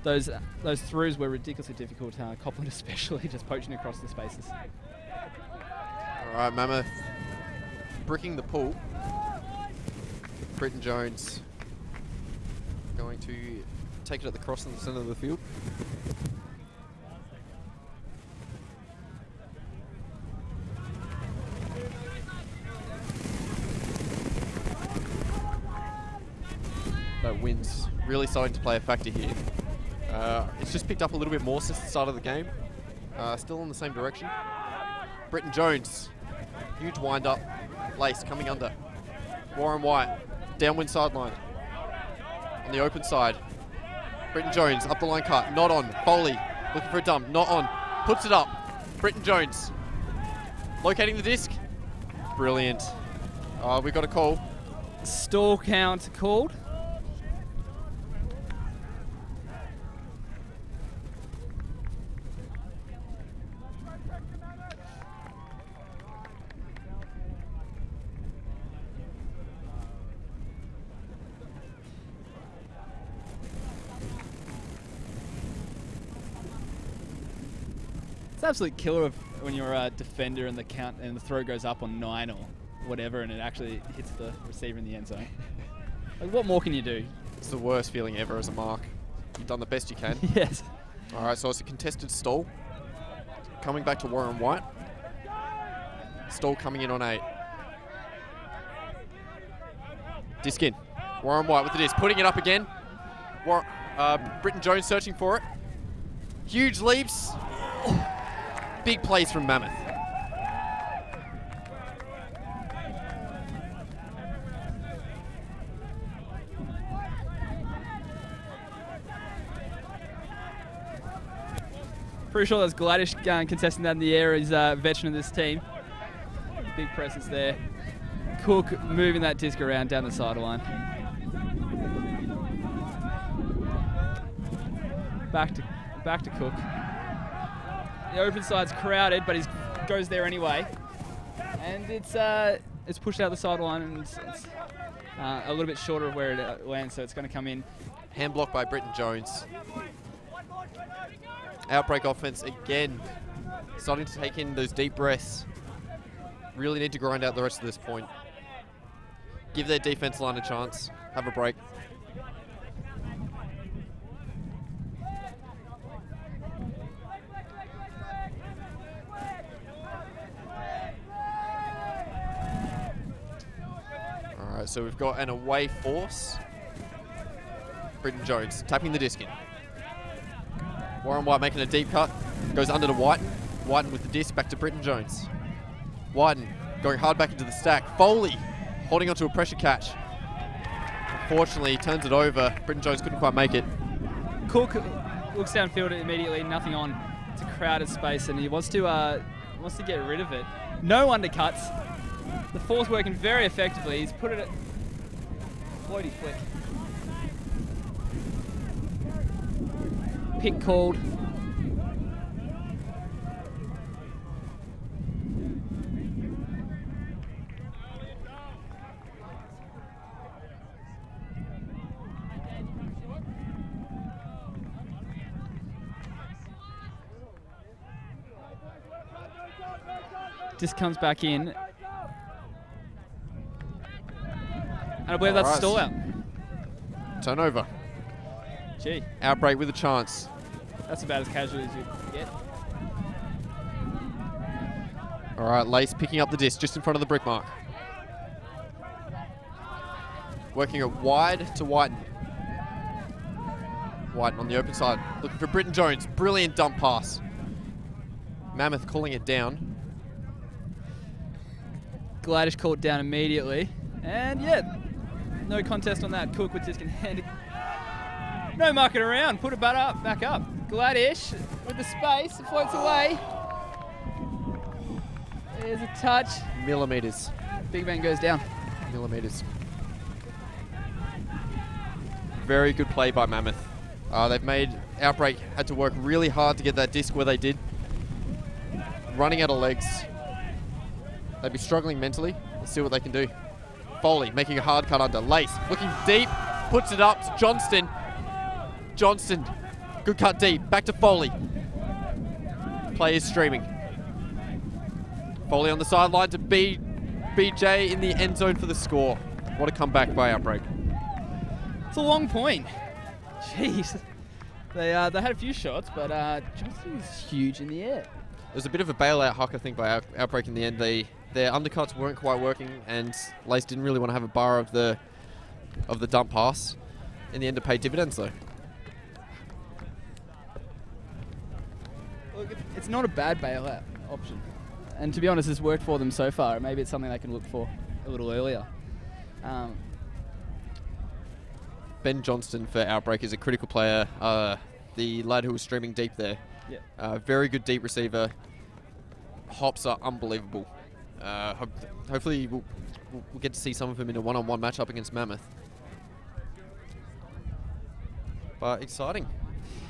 those throughs were ridiculously difficult. Copland especially, just poaching across the spaces. All right, Mammoth bricking the pool. Britton Jones going to take it at the cross in the centre of the field. That wind's really starting to play a factor here. It's just picked up a little bit more since the start of the game. Still in the same direction. Britton Jones, huge wind up. Lace coming under. Warren White, downwind sideline. On the open side. Britton Jones, up the line cut, not on. Foley, looking for a dump, not on. Puts it up. Britton Jones, locating the disc. Brilliant. We've got a call. Stall count called. It's absolute killer when you're a defender and the count and the throw goes up on 9 or whatever, and it actually hits the receiver in the end zone. Like, what more can you do? It's the worst feeling ever as a mark. You've done the best you can. Yes. All right, so it's a contested stall. Coming back to Warren White. Stall coming in on 8. Disc in. Warren White with the disc, putting it up again. Britton Jones searching for it. Huge leaps. Big plays from Mammoth. Pretty sure that's Gladish contesting that in the air. He's a veteran of this team. Big presence there. Cook moving that disc around down the sideline. Back to Cook. The open side's crowded, but he goes there anyway. And it's pushed out the sideline, and it's a little bit shorter of where it lands, so it's going to come in. Hand block by Britton Jones. Outbreak offense again, starting to take in those deep breaths. Really need to grind out the rest of this point. Give their defense line a chance. Have a break. All right, so we've got an away force. Britton Jones tapping the disc in. Warren White making a deep cut, goes under to Whiten. Whiten with the disc back to Britton Jones. Whiten going hard back into the stack. Foley holding onto a pressure catch. Unfortunately, he turns it over. Britton Jones couldn't quite make it. Cook looks downfield immediately, nothing on. It's a crowded space, and he wants to get rid of it. No undercuts. The force working very effectively. He's put it at floaty flick. Pick called. Just comes back in. And I believe that's a stall out. Turnover. Gee. Outbreak with a chance. That's about as casual as you get. All right, Lace picking up the disc just in front of the brick mark. Working it wide to Whiten. Whiten on the open side, looking for Britton Jones. Brilliant dump pass. Mammoth calling it down. Gladish called down immediately. And yeah, no contest on that. Cook with disc in hand. No mucking around, put it back up. Gladish with the space, it floats away. There's a touch. Millimeters. Big man goes down. Millimeters. Very good play by Mammoth. They've made Outbreak had to work really hard to get that disc where they did. Running out of legs. They'd be struggling mentally. Let's see what they can do. Foley making a hard cut under. Lace looking deep, puts it up to Johnston. Johnston Good cut deep. Back to Foley. Play is streaming. Foley on the sideline to BJ in the end zone for the score. What a comeback by Outbreak. It's a long point. Jeez. They had a few shots, but Johnston was huge in the air. It was a bit of a bailout huck, I think, by Outbreak in the end. Their undercuts weren't quite working, and Lace didn't really want to have a bar of the dump pass. In the end, to pay dividends, though. Look, it's not a bad bailout option. And to be honest, it's worked for them so far. Maybe it's something they can look for a little earlier. Ben Johnston for Outbreak is a critical player. The lad who was streaming deep there. Yeah. Very good deep receiver. Hops are unbelievable. Hopefully we'll get to see some of him in a one-on-one matchup against Mammoth. But exciting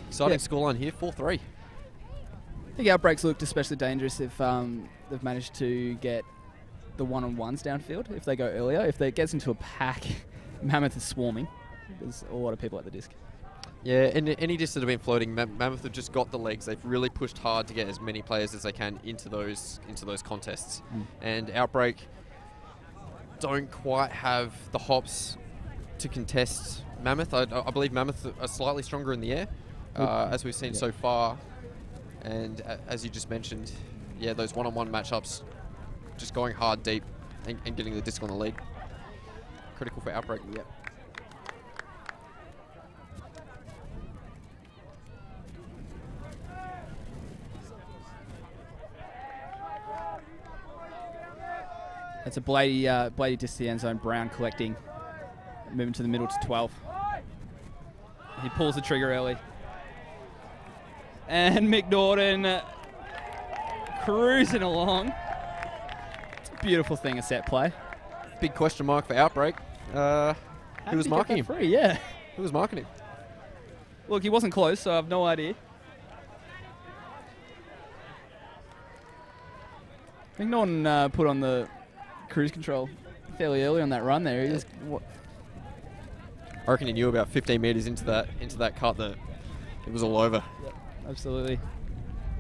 scoreline here, 4-3. I think Outbreaks looked especially dangerous if they've managed to get the one-on-ones downfield. If they go earlier, if it gets into a pack, Mammoth is swarming. There's a lot of people at the disc. Yeah, and any discs that have been floating, Mammoth have just got the legs. They've really pushed hard to get as many players as they can into those contests. And Outbreak don't quite have the hops to contest Mammoth. I believe Mammoth are slightly stronger in the air, as we've seen so far. And as you just mentioned, yeah, those one-on-one matchups, just going hard deep and getting the disc on the lead. Critical for Outbreak. Yep. It's a Blady disc to the end zone. Brown collecting, moving to the middle to 12. He pulls the trigger early. And McNaughton cruising along. It's a beautiful thing, a set play. Big question mark for Outbreak. Who was marking him? Free, yeah. Who was marking him? Look, he wasn't close, so I have no idea. McNaughton put on the cruise control fairly early on that run there. He just, I reckon he knew about 15 metres into that cut that it was all over. Yep, absolutely.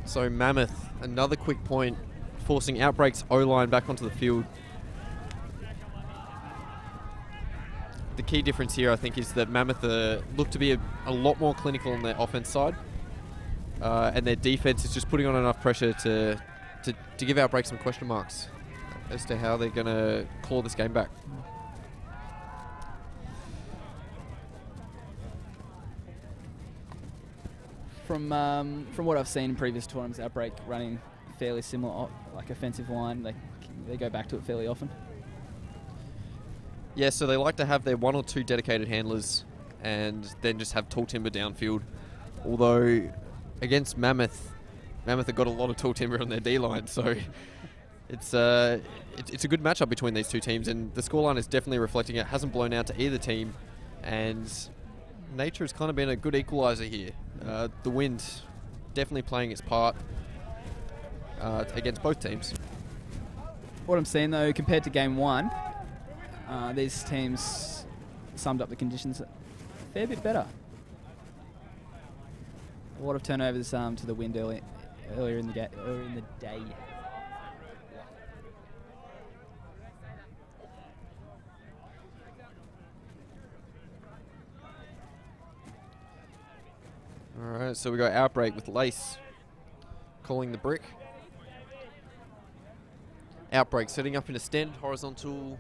So Mammoth, another quick point, forcing Outbreak's O-line back onto the field. The key difference here, I think, is that Mammoth look to be a lot more clinical on their offense side, and their defense is just putting on enough pressure to give Outbreak some question marks as to how they're going to claw this game back. From what I've seen in previous tournaments, Outbreak running fairly similar, like offensive line. They go back to it fairly often. Yeah, so they like to have their one or two dedicated handlers and then just have tall timber downfield. Although against Mammoth have got a lot of tall timber on their D-line, so it's a good matchup between these two teams, and the scoreline is definitely reflecting it. Hasn't blown out to either team, and nature has kind of been a good equaliser here. The wind definitely playing its part against both teams. What I'm seeing though, compared to game one, these teams summed up the conditions a fair bit better. A lot of turnovers to the wind earlier in the day. All right, so we got Outbreak with Lace calling the brick. Outbreak setting up in a standard horizontal.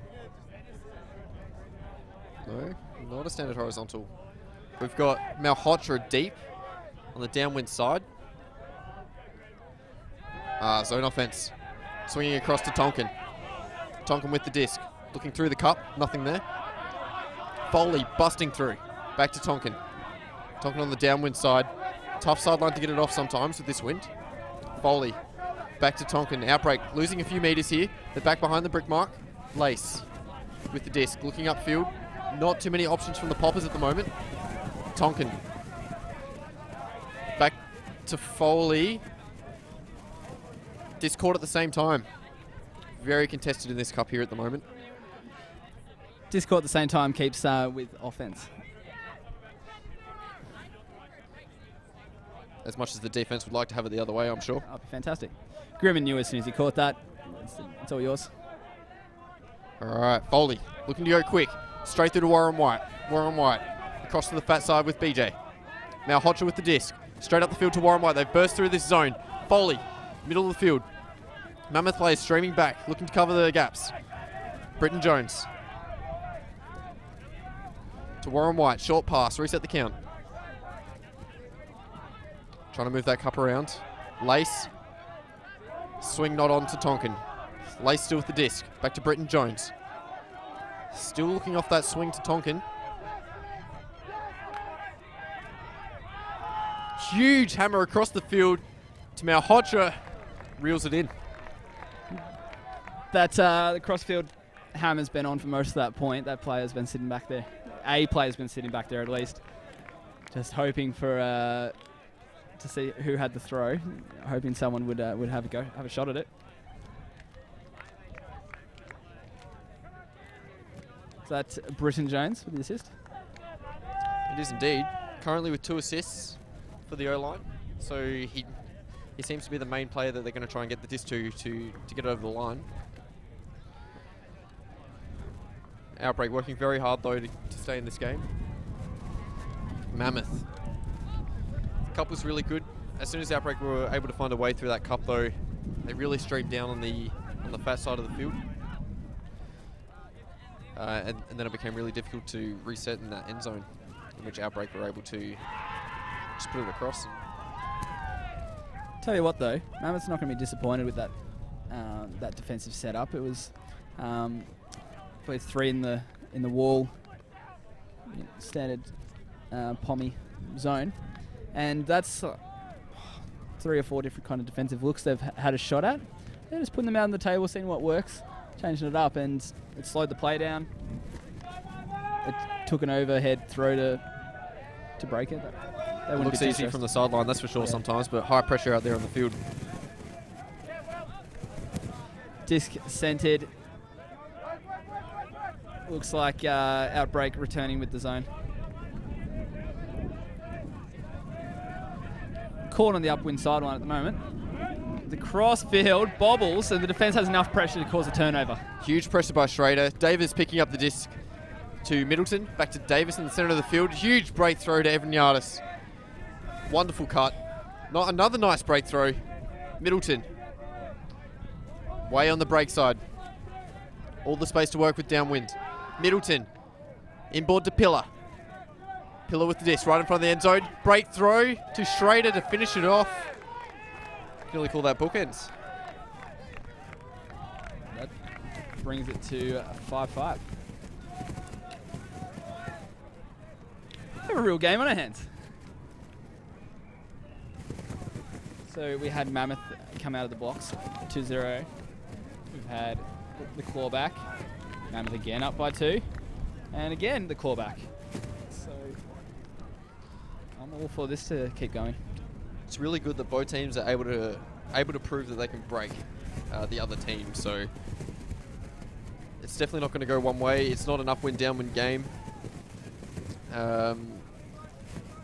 No, not a standard horizontal. We've got Malhotra deep on the downwind side. Zone offense. Swinging across to Tonkin. Tonkin with the disc. Looking through the cup. Nothing there. Foley busting through. Back to Tonkin. Tonkin on the downwind side. Tough sideline to get it off sometimes with this wind. Foley. Back to Tonkin. Outbreak losing a few metres here. They're back behind the brick mark. Lace with the disc. Looking upfield. Not too many options from the poppers at the moment. Tonkin. Back to Foley. Disc caught at the same time. Very contested in this cup here at the moment. Disc caught at the same time keeps with offense. as much as the defense would like to have it the other way, I'm sure. That'd be fantastic. Grimman knew as soon as he caught that. It's all yours. All right, Foley looking to go quick. Straight through to Warren White. Warren White across to the fat side with BJ. Now Hodger with the disc. Straight up the field to Warren White. They've burst through this zone. Foley, middle of the field. Mammoth players streaming back, looking to cover the gaps. Britton Jones. To Warren White. Short pass. Reset the count. Trying to move that cup around. Lace. Swing not on to Tonkin. Lace still with the disc. Back to Britton Jones. Still looking off that swing to Tonkin. Huge hammer across the field to Malhotra. Reels it in. That the crossfield hammer's been on for most of that point. That player's been sitting back there. A player's been sitting back there at least. Just hoping for to see who had the throw. Hoping someone would have a go, have a shot at it. Is that Britton Jones with the assist? It is indeed. Currently with 2 assists for the O-line. So he seems to be the main player that they're going to try and get the disc to get it over the line. Outbreak working very hard though to stay in this game. Mammoth. The cup was really good. As soon as Outbreak were able to find a way through that cup though, they really streamed down on the fat side of the field. And then it became really difficult to reset in that end zone, in which Outbreak were able to just put it across. Tell you what though, Mammoth's not going to be disappointed with that that defensive setup. It was probably 3 in the wall, standard pommy zone, and that's 3 or 4 different kind of defensive looks they've had a shot at. They're just putting them out on the table, seeing what works, changing it up, and it slowed the play down. It took an overhead throw to break it. It looks easy from the sideline, that's for sure, sometimes, but high pressure out there on the field. Disc centered. Looks like Outbreak returning with the zone. Caught on the upwind sideline at the moment. The cross field bobbles, and the defense has enough pressure to cause a turnover. Huge pressure by Schrader. Davis picking up the disc to Middleton. Back to Davis in the centre of the field. Huge break throw to Evan Yardis. Wonderful cut. Not another nice break throw. Middleton. Way on the break side. All the space to work with downwind. Middleton. Inboard to Pillar. Pillar with the disc right in front of the end zone. Break throw to Schrader to finish it off. Can really call that bookends. That brings it to 5-5. We have a real game on our hands. So we had Mammoth come out of the blocks, 2-0. We've had the clawback. Mammoth again up by 2. And again the clawback. So I'm all for this to keep going. It's really good that both teams are able to prove that they can break the other team. So it's definitely not going to go one way. It's not an upwind downwind game.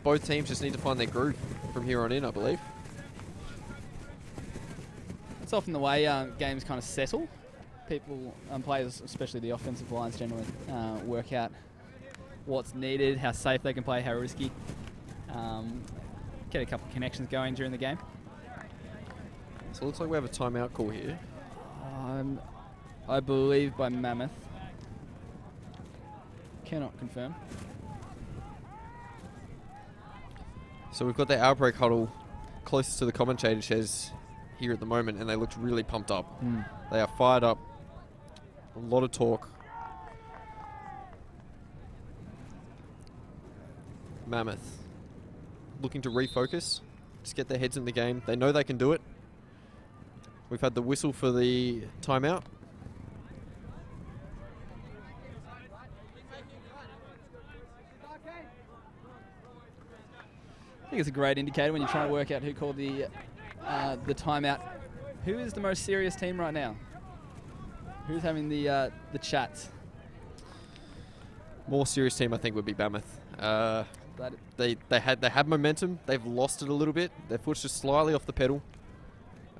Both teams just need to find their groove from here on in, I believe. It's often the way games kind of settle. People, players, especially the offensive lines, generally work out what's needed, how safe they can play, how risky. Get a couple of connections going during the game. So it looks like we have a timeout call here. I believe by Mammoth. Cannot confirm. So we've got the Outbreak huddle closest to the commentator chairs here at the moment, and they looked really pumped up. They are fired up. A lot of talk. Mammoth looking to refocus, just get their heads in the game. They know they can do it. We've had the whistle for the timeout. I think it's a great indicator when you're trying to work out who called the timeout. Who is the most serious team right now? Who's having the chats? More serious team, I think, would be Mammoth. They had momentum. They've lost it a little bit. Their foot's just slightly off the pedal,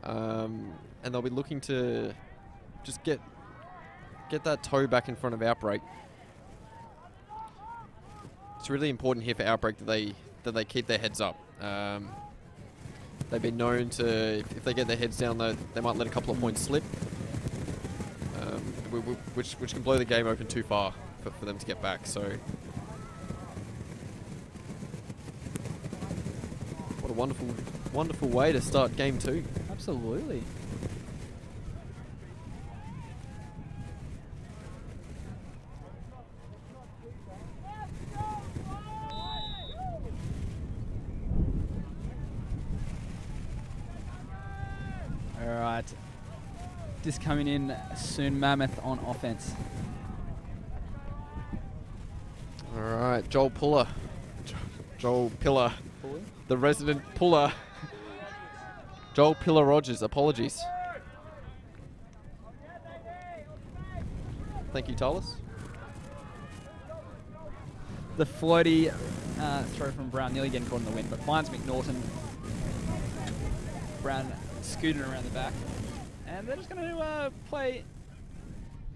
and they'll be looking to just get that toe back in front of Outbreak. It's really important here for Outbreak that they keep their heads up. They've been known to, if they get their heads down, they might let a couple of points slip, which can blow the game open too far for them to get back. So, what a wonderful way to start game 2. Absolutely. All right. This coming in soon, Mammoth on offense. All right, Joel Pillar, the resident puller. Joel Pillar Rogers, apologies. Thank you, Tolis. The floaty throw from Brown, nearly getting caught in the wind, but finds McNaughton. Brown scooting around the back. And they're just going to play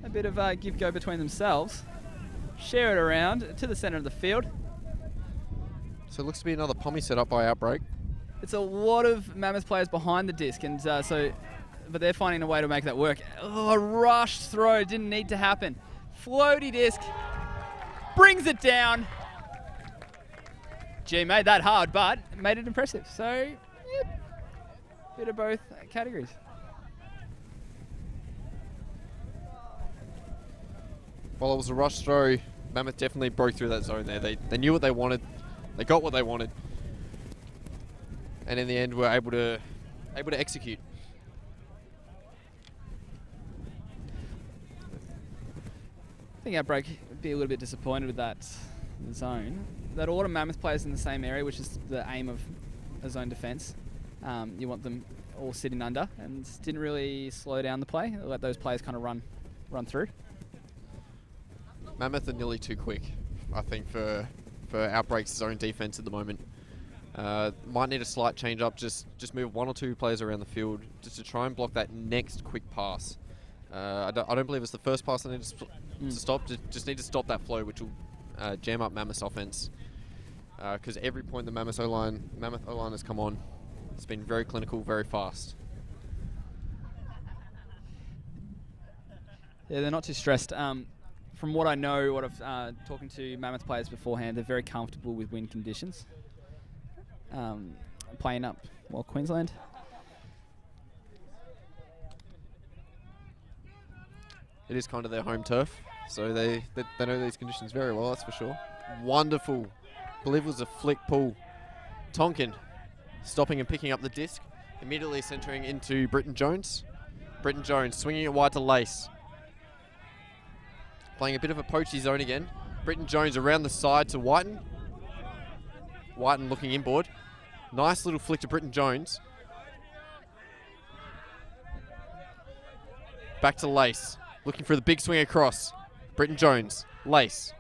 a bit of give-go between themselves. Share it around to the centre of the field. So it looks to be another pommy set up by Outbreak. It's a lot of Mammoth players behind the disc, and but they're finding a way to make that work. Oh, a rushed throw, didn't need to happen. Floaty disc, brings it down. Gee, made that hard, but made it impressive. So, yeah, bit of both categories. While it was a rush throw, Mammoth definitely broke through that zone there. They knew what they wanted. They got what they wanted. And in the end, were able to execute. I think Outbreak would be a little bit disappointed with that zone. That all the Mammoth players in the same area, which is the aim of a zone defence. You want them all sitting under, and didn't really slow down the play. Let those players kind of run through. Mammoth are nearly too quick, I think, for Outbreak's zone defense at the moment. Might need a slight change up, just move 1 or 2 players around the field just to try and block that next quick pass. I don't believe it's the first pass they need to stop. Just need to stop that flow, which will jam up Mammoth's offense. Because every point the Mammoth O-line has come on, it's been very clinical, very fast. Yeah, they're not too stressed. From what I know, talking to Mammoth players beforehand, they're very comfortable with wind conditions. Playing up, Queensland. It is kind of their home turf, so they know these conditions very well, that's for sure. Wonderful. I believe it was a flick pull. Tonkin stopping and picking up the disc, immediately centering into Britton Jones. Britton Jones swinging it wide to Lace. Playing a bit of a poachy zone again. Britton Jones around the side to Whiten. Whiten looking inboard. Nice little flick to Britton Jones. Back to Lace. Looking for the big swing across. Britton Jones. Lace.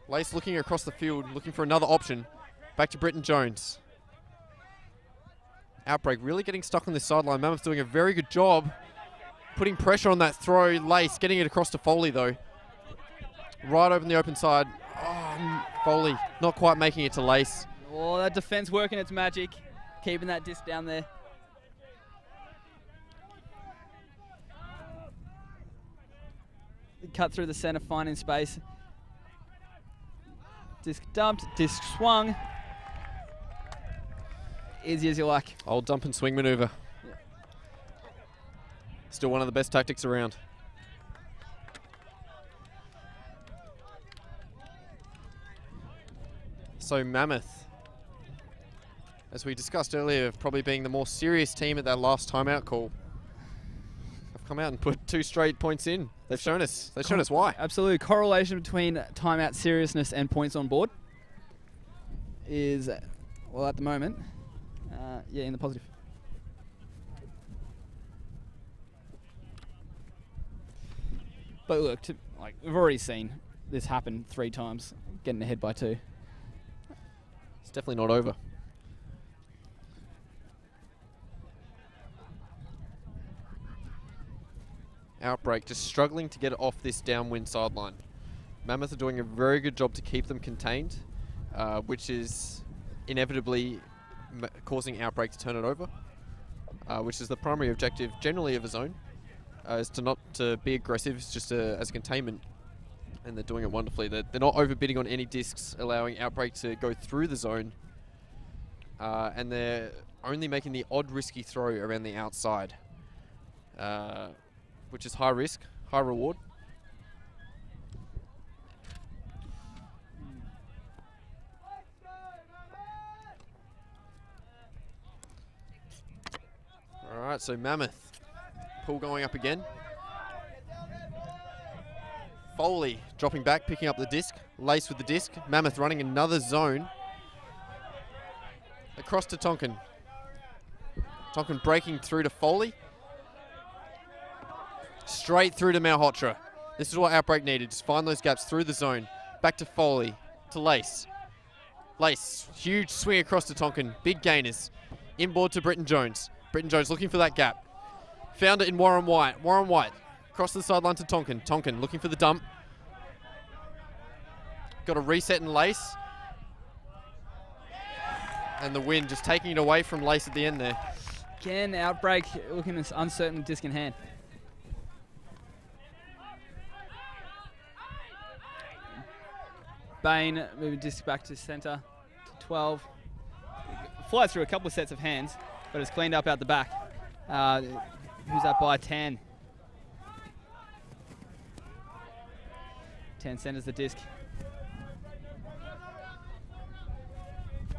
Lace looking across the field, looking for another option. Back to Britton Jones. Outbreak really getting stuck on this sideline. Mammoth doing a very good job putting pressure on that throw. Lace getting it across to Foley though. Right over the open side. Oh, Foley not quite making it to Lace. Oh, that defense working its magic. Keeping that disc down there. Cut through the center, finding space. Disc dumped, disc swung. Easy as you like. Old dump and swing maneuver. Yeah. Still one of the best tactics around. So Mammoth, as we discussed earlier, probably being the more serious team at that last timeout call, have come out and put 2 straight points in. They've shown us why. Absolutely. Correlation between timeout seriousness and points on board is, well, at the moment, in the positive. But look, we've already seen this happen 3 times, getting ahead by 2. definitely not over. Outbreak just struggling to get off this downwind sideline. Mammoth are doing a very good job to keep them contained, which is inevitably causing Outbreak to turn it over, which is the primary objective generally of a zone, is to not to be aggressive, it's just as a containment, and they're doing it wonderfully. They're not overbidding on any discs, allowing Outbreak to go through the zone, and they're only making the odd risky throw around the outside, which is high risk, high reward. All right, so Mammoth, pull going up again. Foley dropping back, picking up the disc. Lace with the disc. Mammoth running another zone. Across to Tonkin. Tonkin breaking through to Foley. Straight through to Malhotra. This is what Outbreak needed. Just find those gaps through the zone. Back to Foley. To Lace. Lace. Huge swing across to Tonkin. Big gainers. Inboard to Britton Jones. Britton Jones looking for that gap. Found it in Warren White. Warren White. Across the sideline to Tonkin. Tonkin looking for the dump. Got a reset in Lace. And the win just taking it away from Lace at the end there. Again, Outbreak looking at this uncertain disc in hand. Bain moving disc back to centre to 12. Flies through a couple of sets of hands, but it's cleaned up out the back. Who's that by? 10. 10 centres the disc.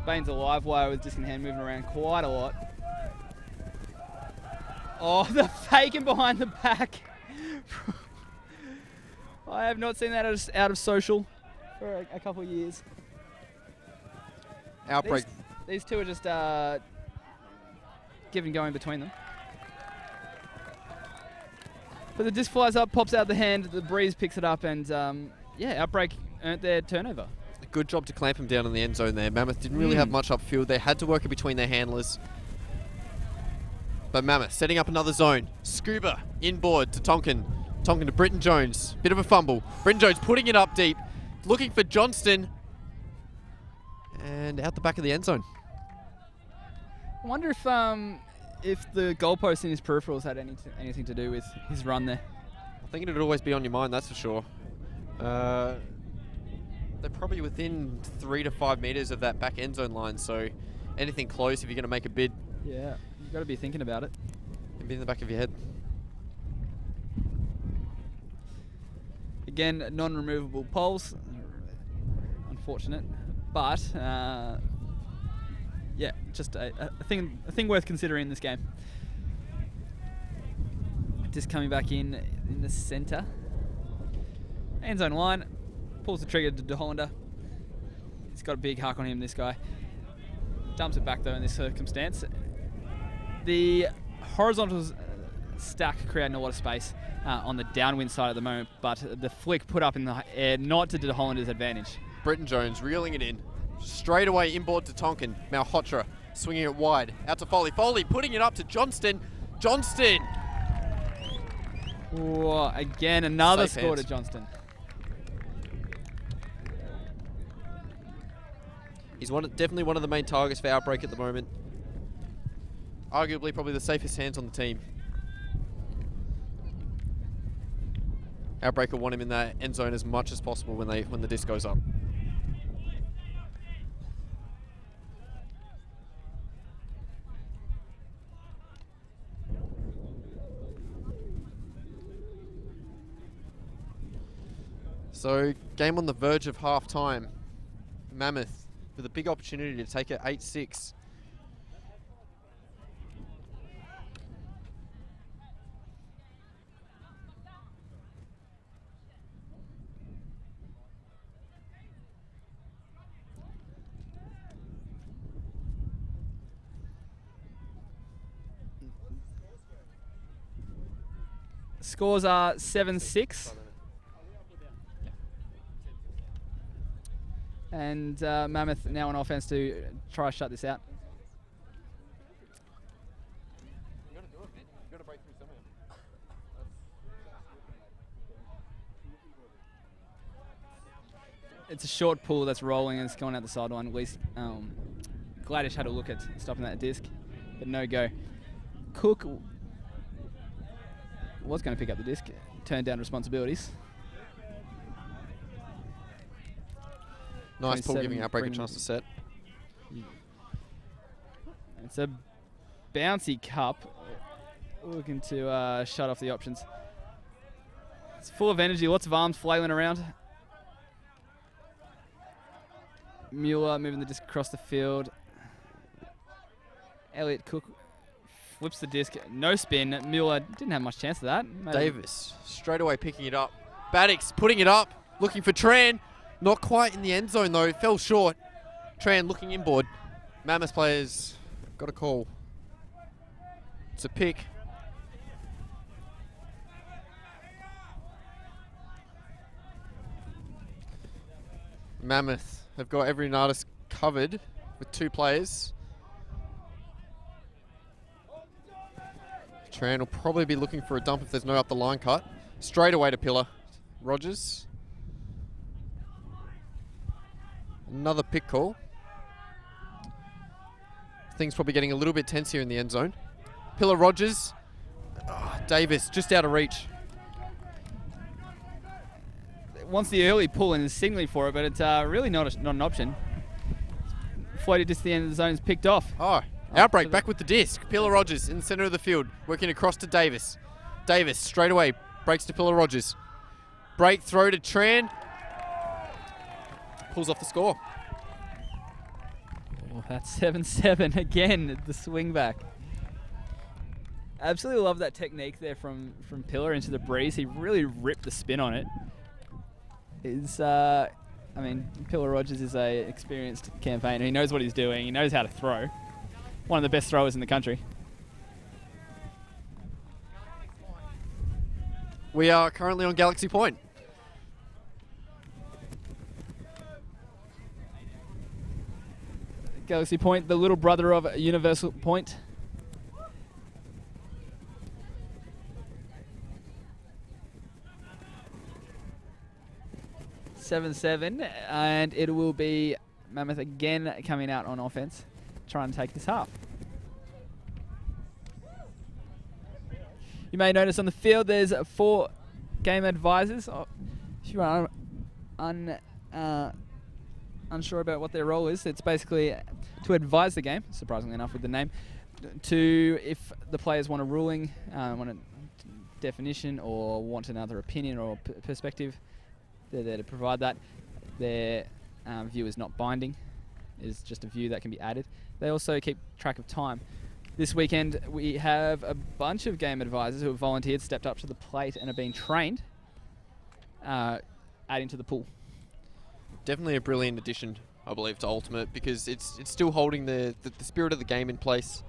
Bain's a live wire with disc in hand, moving around quite a lot. Oh, the faking behind the back. I have not seen that out of social for a couple of years. Outbreak. These two are just giving going between them. But the disc flies up, pops out the hand, the breeze picks it up, and yeah, Outbreak earned their turnover. A good job to clamp him down in the end zone there. Mammoth didn't really have much upfield. They had to work it between their handlers. But Mammoth setting up another zone. Scuba inboard to Tonkin. Tonkin to Britton Jones. Bit of a fumble. Britton Jones putting it up deep. Looking for Johnston. And out the back of the end zone. I wonder if the goalpost in his peripherals had anything to do with his run there. I think it'd always be on your mind, that's for sure. They're probably within 3 to 5 meters of that back end zone line, so anything close if you're going to make a bid. Yeah, you've got to be thinking about it. It'd be in the back of your head. Again, non-removable poles. Unfortunate, but yeah, just a thing worth considering in this game. Just coming back in the centre. End zone line. Pulls the trigger to DeHollander. He's got a big huck on him, this guy. Dumps it back though in this circumstance. The horizontal stack creating a lot of space on the downwind side at the moment, but the flick put up in the air not to DeHollander's advantage. Britton Jones reeling it in. Straight away inboard to Tonkin. Malhotra swinging it wide. Out to Foley. Foley putting it up to Johnston. Johnston! Whoa, again, another Safe score hands. to Johnston. He's definitely one of the main targets for Outbreak at the moment. Arguably probably the safest hands on the team. Outbreak will want him in that end zone as much as possible when the disc goes up. So, game on the verge of half time. Mammoth with a big opportunity to take it 8-6. Scores are 7-6. And Mammoth now on offense to try to shut this out. You got to do it, man. You got to break through somehow. It's a short pull that's rolling and it's going out the sideline. At least Gladish had a look at stopping that disc, but no go. Cook was going to pick up the disc, turned down responsibilities. Nice pull, giving Outbreak a chance to set. It's a bouncy cup, looking to shut off the options. It's full of energy, lots of arms flailing around. Mueller moving the disc across the field. Elliot Cook flips the disc, no spin. Mueller didn't have much chance of that. Maybe. Davis straight away picking it up. Baddix putting it up, looking for Tran. Not quite in the end zone though, fell short. Tran looking inboard. Mammoth players got a call. It's a pick. Mammoth have got every artist covered with 2 players. Tran will probably be looking for a dump if there's no up the line cut. Straight away to Pillar. Rogers. Another pick call. Things probably getting a little bit tense here in the end zone. Pillar Rogers. Oh, Davis just out of reach. Wants the early pull and is signaling for it, but it's really not an option. Floated just to the end of the zone is picked off. Oh, Outbreak back with the disc. Pillar Rogers in the center of the field, working across to Davis. Davis straight away breaks to Pillar Rogers. Break throw to Tran. Pulls off the score. Oh, that's 7-7 again, the swing back. Absolutely love that technique there from Pillar into the breeze. He really ripped the spin on it. I mean, Pillar Rogers is a experienced campaigner. He knows what he's doing. He knows how to throw. One of the best throwers in the country. We are currently on Galaxy Point. Galaxy Point, the little brother of Universal Point. (7-7), and it will be Mammoth again coming out on offense, trying to take this half. You may notice on the field there's 4 game advisors. If you are unsure about what their role is, it's basically to advise the game, surprisingly enough with the name, to if the players want a ruling, want a definition, or want another opinion or perspective, they're there to provide that. Their view is not binding, is just a view that can be added. They also keep track of time. This weekend we have a bunch of game advisors who have volunteered, stepped up to the plate and are being trained, adding to the pool. Definitely a brilliant addition, I believe, to Ultimate, because it's still holding the spirit of the game in place.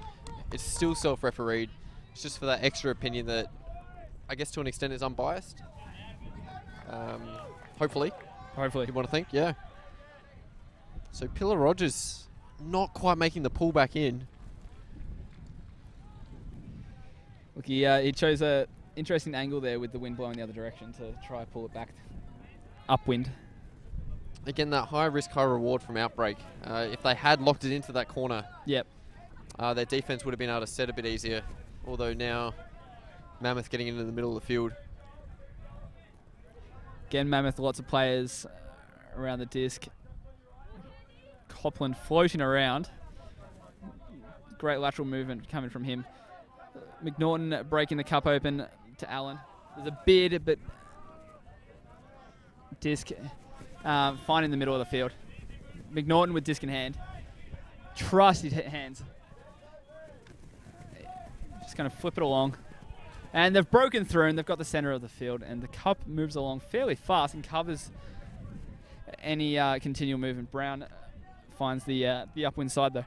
It's still self-refereed. It's just for that extra opinion that, I guess to an extent, is unbiased. Hopefully, you want to think, yeah. So Pillar Rogers not quite making the pull back in. Look, he chose a interesting angle there with the wind blowing the other direction to try and pull it back upwind. Again, that high risk, high reward from Outbreak. If they had locked it into that corner, yep, their defense would have been able to set a bit easier. Although now, Mammoth getting into the middle of the field. Again, Mammoth, lots of players around the disc. Copland floating around. Great lateral movement coming from him. McNaughton breaking the cup open to Allen. There's a bid, but disc fine in the middle of the field. McNaughton with disc in hand. Trusty hands. Just going to flip it along. And they've broken through and they've got the center of the field, and the cup moves along fairly fast and covers any continual movement. Brown finds the upwind side though.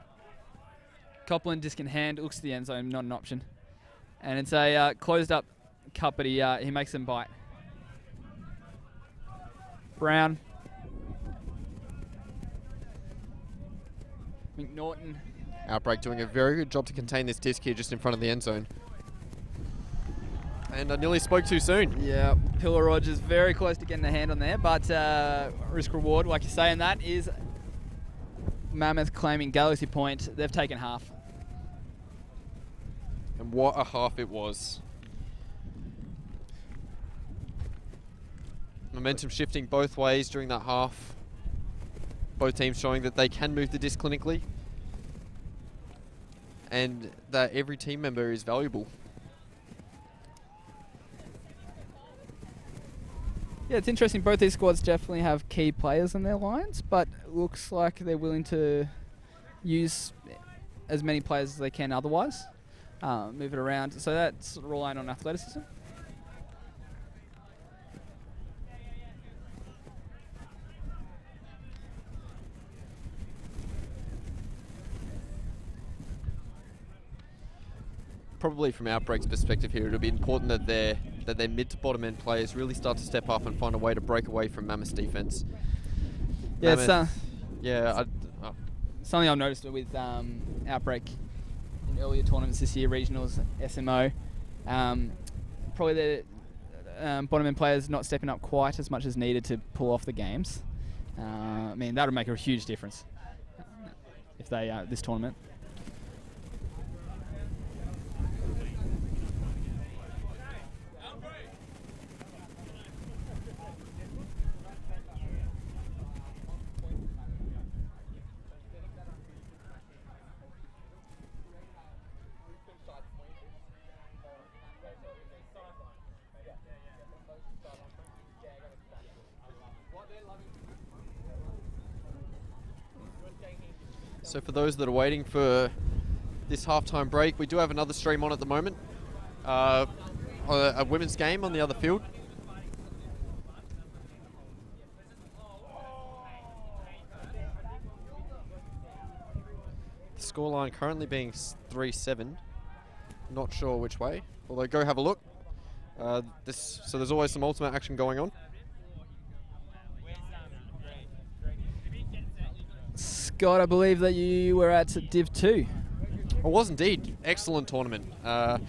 Copland, disc in hand, looks to the end zone, not an option. And it's a closed up cup, but he makes them bite. Brown McNaughton. Outbreak doing a very good job to contain this disc here just in front of the end zone. And I nearly spoke too soon. Yeah, Pillar Rogers very close to getting a hand on there, but risk reward, like you're saying, that is Mammoth claiming Galaxy Point. They've taken half. And what a half it was. Momentum shifting both ways during that half. Both teams showing that they can move the disc clinically and that every team member is valuable. Yeah, it's interesting. Both these squads definitely have key players in their lines, but it looks like they're willing to use as many players as they can otherwise. Move it around. So that's relying on athleticism. Probably from Outbreak's perspective here, it'll be important that their mid to bottom end players really start to step up and find a way to break away from Mammoth's defense. Yeah, something I've noticed with Outbreak in earlier tournaments this year, regionals, SMO. Probably the bottom end players not stepping up quite as much as needed to pull off the games. I mean, that would make a huge difference if they this tournament. So for those that are waiting for this halftime break, we do have another stream on at the moment. A women's game on the other field. The scoreline currently being 3-7. Not sure which way, although go have a look. So there's always some ultimate action going on. Scott, I believe that you were at Div 2. I was indeed. Excellent tournament. I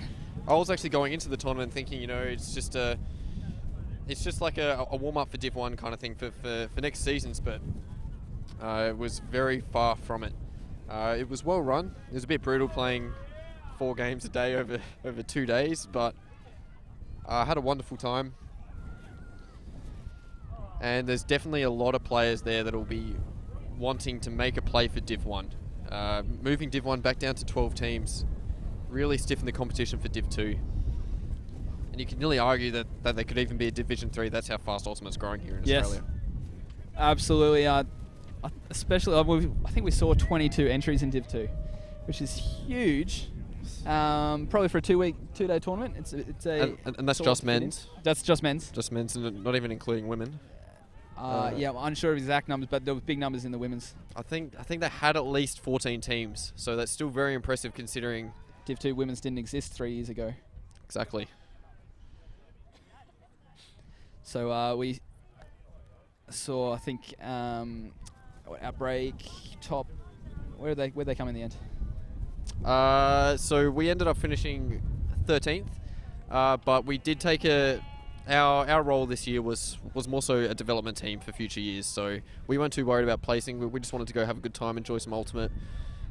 was actually going into the tournament thinking, you know, it's just like a warm-up for Div 1 kind of thing for next seasons, but it was very far from it. It was well run. It was a bit brutal playing 4 games a day over 2 days, but I had a wonderful time. And there's definitely a lot of players there that will be wanting to make a play for Div 1. Moving Div 1 back down to 12 teams really stiffened the competition for Div 2. And you can nearly argue that there could even be a Division 3. That's how fast Ultimate's growing here in Australia. Absolutely. Especially, I think we saw 22 entries in Div 2, which is huge. Probably for a 2-day tournament. And that's just men's. That's just men's. Just men's, and not even including women. Yeah, I'm unsure of exact numbers, but there were big numbers in the women's. I think they had at least 14 teams, so that's still very impressive considering Div 2 women's didn't exist 3 years ago. Exactly. So we saw, I think, Outbreak top. Where'd they come in the end? So we ended up finishing 13th, but we did take our role this year was more so a development team for future years. So we weren't too worried about placing. We just wanted to go have a good time, enjoy some Ultimate,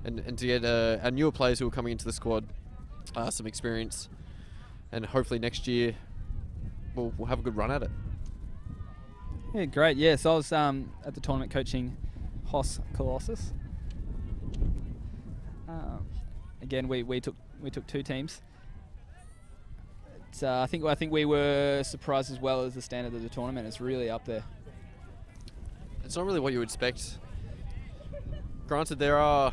and to get our newer players who were coming into the squad some experience, and hopefully next year we'll have a good run at it. Yeah, great. Yeah, so I was at the tournament coaching Hoss Colossus. Again, we took 2 teams. I think we were surprised as well as the standard of the tournament. It's really up there. It's not really what you would expect. Granted, there are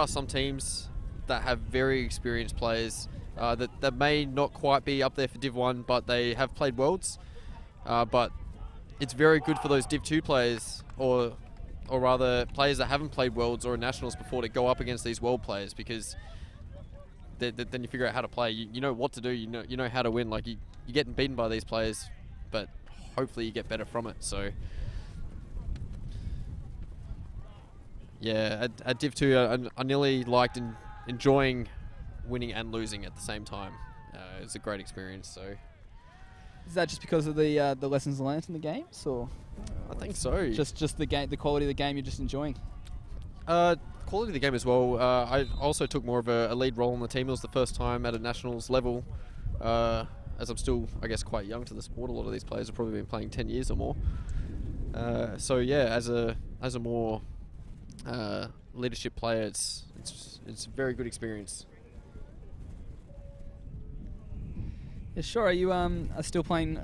some teams that have very experienced players that may not quite be up there for Div 1, but they have played Worlds. But it's very good for those Div 2 players, or rather players that haven't played Worlds or Nationals before, to go up against these World players, because then you figure out how to play. You know what to do. You know how to win. Like you're getting beaten by these players, but hopefully you get better from it. So Yeah, at Div 2, I nearly liked enjoying winning and losing at the same time. It was a great experience. So Is that just because of the lessons learned in the games, or I think so. Just the game, the quality of the game you're just enjoying? Quality of the game as well. I also took more of a lead role in the team. It was the first time at a nationals level. As I'm still, I guess, quite young to the sport. A lot of these players have probably been playing 10 years or more. So yeah, as a more leadership player, it's a very good experience. Yeah, sure. Are you still playing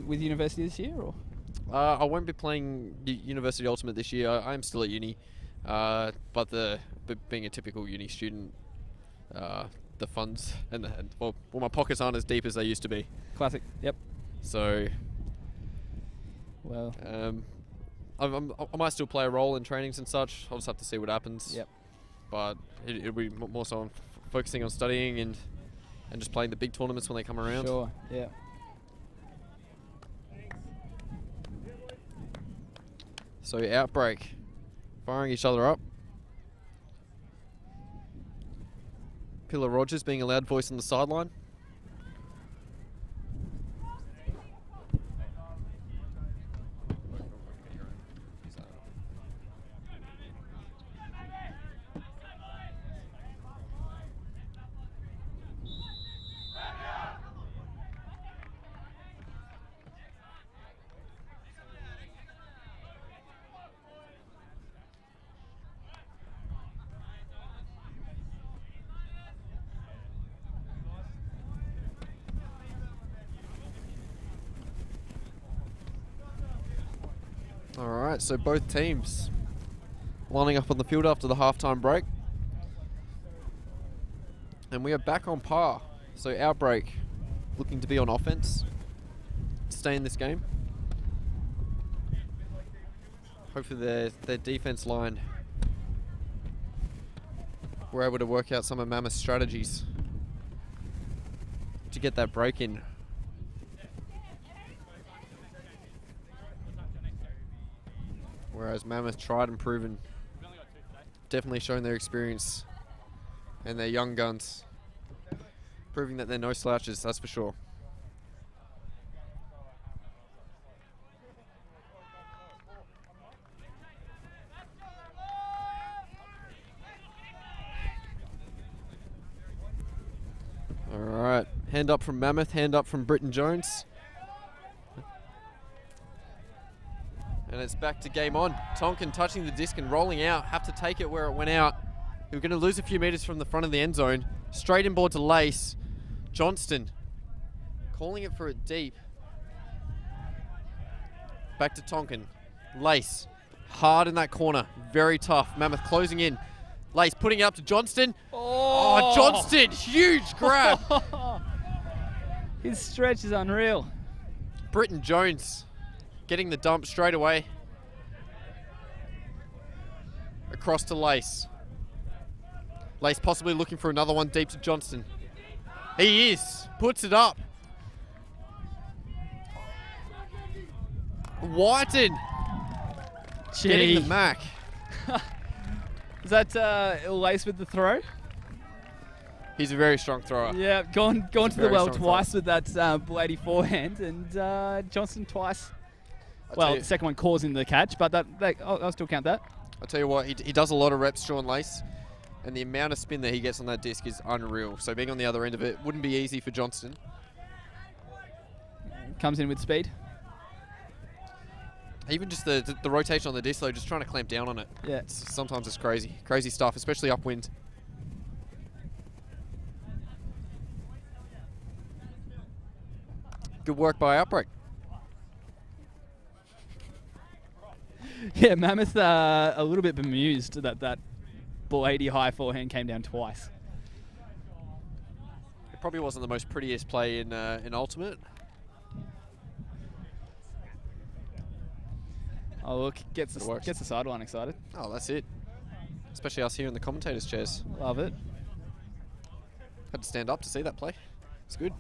with university this year, or? I won't be playing University Ultimate this year. I'm still at uni, but being a typical uni student, the funds and my pockets aren't as deep as they used to be. Classic. Yep. So, well, I might still play a role in trainings and such. I'll just have to see what happens. Yep. But it'll be more so on focusing on studying and just playing the big tournaments when they come around. Sure. Yeah. So Outbreak, firing each other up. Pillar Rogers being a loud voice on the sideline. Alright, so both teams lining up on the field after the halftime break. And we are back on par. So Outbreak looking to be on offense, stay in this game. Hopefully their defense line were able to work out some of Mammoth's strategies to get that break in. Whereas Mammoth tried and proven, definitely showing their experience and their young guns, proving that they're no slouches, that's for sure. All right, hand up from Mammoth, hand up from Britton Jones. And it's back to game on. Tonkin touching the disc and rolling out. Have to take it where it went out. We're going to lose a few meters from the front of the end zone. Straight inboard to Lace. Johnston calling it for it deep. Back to Tonkin. Lace. Hard in that corner. Very tough. Mammoth closing in. Lace putting it up to Johnston. Oh, Johnston. Huge grab. His stretch is unreal. Britton Jones getting the dump straight away. Across to Lace. Lace possibly looking for another one deep to Johnston. He is. Puts it up. Whiten. Gee. Getting the Mac. Is that Lace with the throw? He's a very strong thrower. Yeah, gone to the well twice thrower. with that Blady forehand, and Johnston twice. Well, the second one causing the catch, but I'll still count that. I'll tell you what, he does a lot of reps, Sean Lace, and the amount of spin that he gets on that disc is unreal. So being on the other end of it wouldn't be easy for Johnston. Comes in with speed. Even just the rotation on the disc, though, just trying to clamp down on it. Yeah. Sometimes it's crazy. Crazy stuff, especially upwind. Good work by Outbreak. Yeah, Mammoth a little bit bemused that Blady high forehand came down twice. It probably wasn't the most prettiest play in Ultimate. Oh look, gets the sideline excited. Oh, that's it. Especially us here in the commentators' chairs. Love it. Had to stand up to see that play. It's good.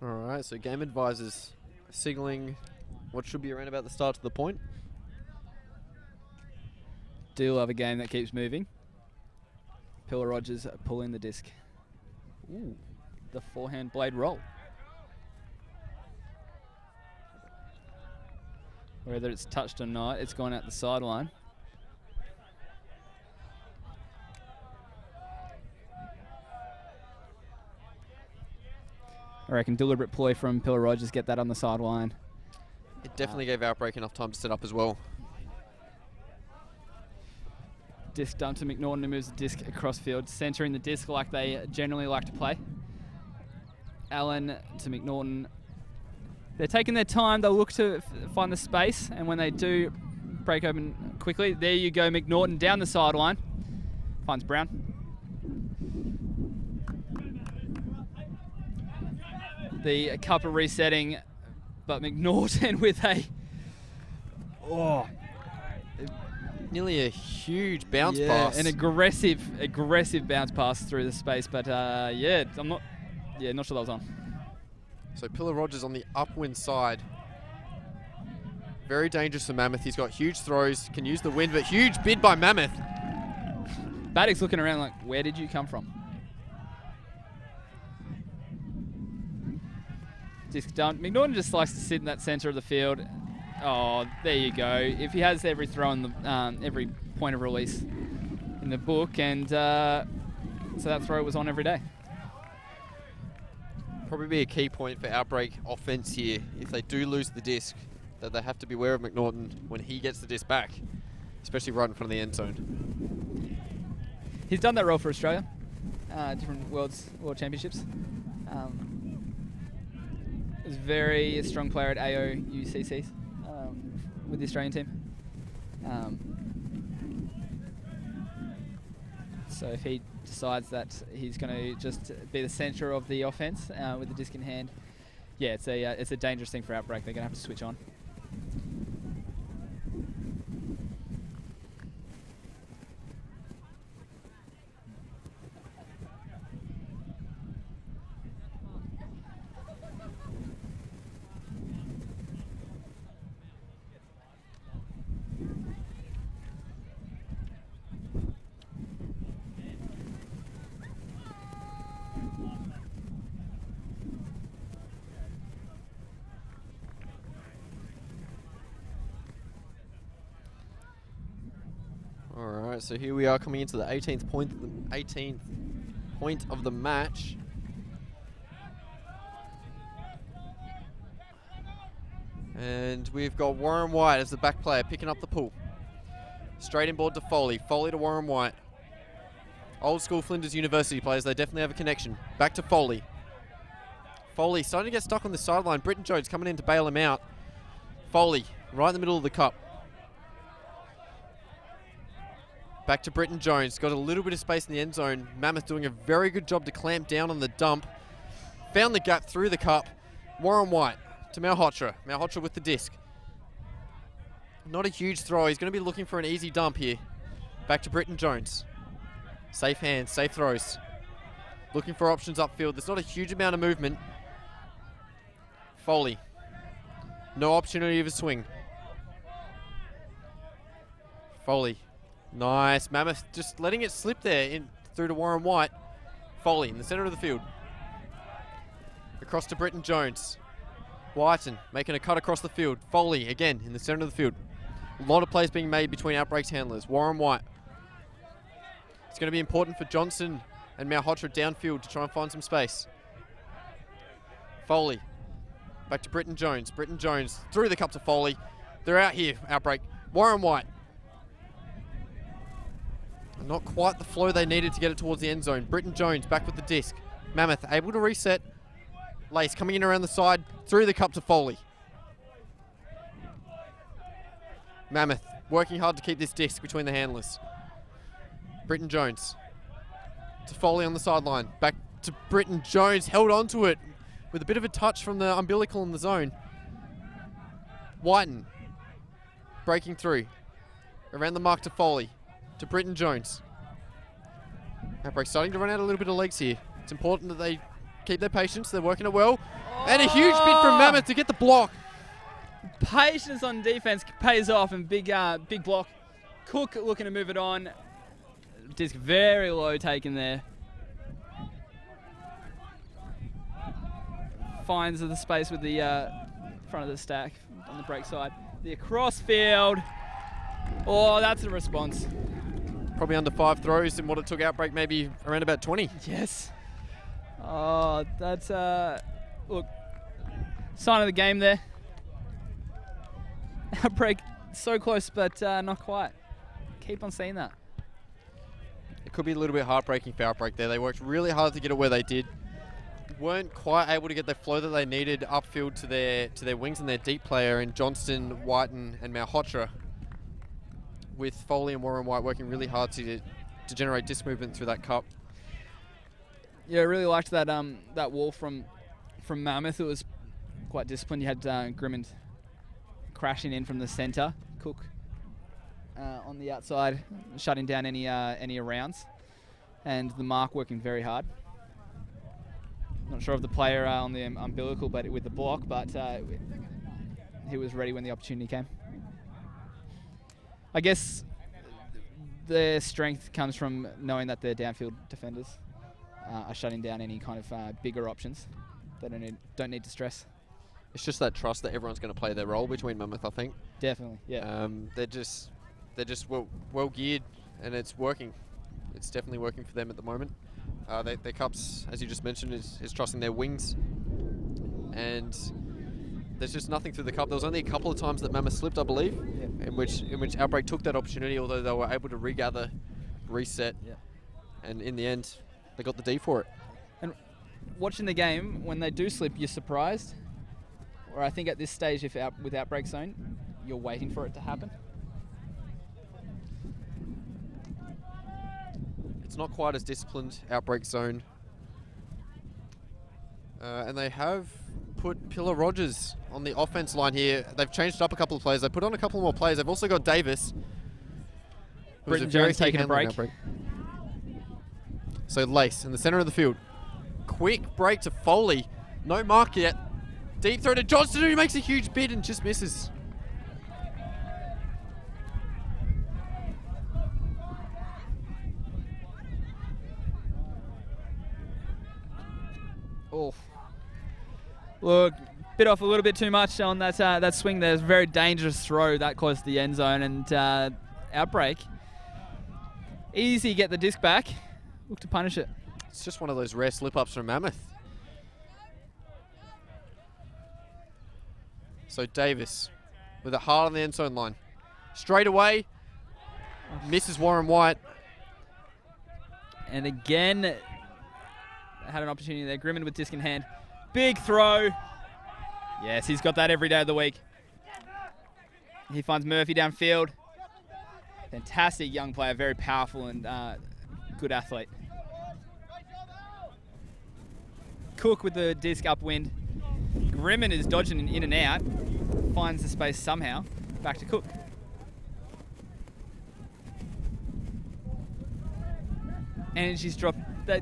All right, so game advisors signaling what should be around about the start to the point. Do love a game that keeps moving. Pillar Rogers pulling the disc. Ooh, the forehand blade roll. Whether it's touched or not, it's gone out the sideline. I reckon deliberate ploy from Pillar Rogers, get that on the sideline. It definitely gave Outbreak enough time to set up as well. Disc dump to McNaughton, who moves the disc across field, centering the disc like they generally like to play. Allen to McNaughton. They're taking their time. They'll look to find the space, and when they do break open quickly, there you go, McNaughton down the sideline. Finds Brown. The cup are resetting, but McNaughton with a... Oh, nearly a huge bounce pass. pass. An aggressive bounce pass through the space, but not sure that was on. So Pillar Rogers on the upwind side. Very dangerous for Mammoth. He's got huge throws, can use the wind, but huge bid by Mammoth. Baddock's looking around like, where did you come from? Disc dumped. McNaughton just likes to sit in that centre of the field. Oh, there you go. If he has every throw in the every point of release in the book, and so that throw was on every day. Probably be a key point for Outbreak offense here. If they do lose the disc, that they have to be aware of McNaughton when he gets the disc back, especially right in front of the end zone. He's done that role for Australia, different world championships. He's a very strong player at AUC2017 with the Australian team. So if he decides that he's going to just be the centre of the offence with the disc in hand, yeah, it's a dangerous thing for Outbreak. They're going to have to switch on. Alright, so here we are coming into the 18th point of the match. And we've got Warren White as the back player picking up the pull. Straight inboard to Foley. Foley to Warren White. Old school Flinders University players, they definitely have a connection. Back to Foley. Foley starting to get stuck on the sideline. Britton Jones coming in to bail him out. Foley, right in the middle of the cup. Back to Britton Jones. Got a little bit of space in the end zone. Mammoth doing a very good job to clamp down on the dump. Found the gap through the cup. Warren White to Malhotra. Malhotra with the disc. Not a huge throw. He's going to be looking for an easy dump here. Back to Britton Jones. Safe hands, safe throws. Looking for options upfield. There's not a huge amount of movement. Foley. No opportunity of a swing. Foley. Nice. Mammoth just letting it slip there in through to Warren White. Foley in the centre of the field. Across to Britton Jones. Whiten making a cut across the field. Foley again in the centre of the field. A lot of plays being made between Outbreak's handlers. Warren White. It's going to be important for Johnson and Malhotra downfield to try and find some space. Foley. Back to Britton Jones. Britton Jones through the cup to Foley. They're out here, Outbreak. Warren White. Not quite the flow they needed to get it towards the end zone. Britton Jones back with the disc. Mammoth able to reset. Lace coming in around the side. Through the cup to Foley. Mammoth working hard to keep this disc between the handlers. Britton Jones to Foley on the sideline. Back to Britton Jones. Held onto it with a bit of a touch from the umbilical in the zone. Whiten breaking through. Around the mark to Foley. To Britton Jones. Outbreak starting to run out a little bit of legs here. It's important that they keep their patience. They're working it well. And a huge bid from Mammoth to get the block. Patience on defense pays off, and big block. Cook looking to move it on. Disc very low taken there. Finds the space with the front of the stack on the break side. The across field. Oh, that's a response. Probably under 5 throws in what it took Outbreak, maybe around about 20. Yes. Oh, that's look, sign of the game there. Outbreak so close, but not quite. Keep on seeing that. It could be a little bit heartbreaking for Outbreak there. They worked really hard to get it where they did. Weren't quite able to get the flow that they needed upfield to their wings and their deep player in Johnston, Whiten, and Malhotra, with Foley and Warren White working really hard to generate disc movement through that cup. Yeah, I really liked that that wall from Mammoth. It was quite disciplined. You had Grimmond crashing in from the centre, Cook on the outside, shutting down any rounds, and the mark working very hard. Not sure of the player on the umbilical, but with the block, but he was ready when the opportunity came. I guess their strength comes from knowing that their downfield defenders are shutting down any kind of bigger options. They don't need to stress. It's just that trust that everyone's going to play their role between Mammoth, I think. Definitely, yeah. They're just well geared, and it's working. It's definitely working for them at the moment. Their cups, as you just mentioned, is trusting their wings, and there's just nothing through the cup. There was only a couple of times that Mammoth slipped, I believe, in which Outbreak took that opportunity, although they were able to regather, reset, and in the end, they got the D for it. And watching the game, when they do slip, you're surprised, or I think at this stage, with Outbreak Zone, you're waiting for it to happen. It's not quite as disciplined, Outbreak Zone. And they have put Pillar Rogers on the offense line here. They've changed up a couple of players. They put on a couple more players. They've also got Davis, Britton Jones taking a break. So Lace in the center of the field. Quick break to Foley. No mark yet. Deep throw to Johnston, who makes a huge bid and just misses. Oh, look, bit off a little bit too much on that swing there. It was a very dangerous throw that close to the end zone, and Outbreak. Easy get the disc back. Look to punish it. It's just one of those rare slip-ups from Mammoth. So Davis with it hard on the end zone line. Straight away, misses Warren White. And again, had an opportunity there. Grimmond with disc in hand. Big throw. Yes, he's got that every day of the week. He finds Murphy downfield. Fantastic young player, very powerful and good athlete. Cook with the disc upwind. Grimmond is dodging in and out. Finds the space somehow. Back to Cook. Energy's dropped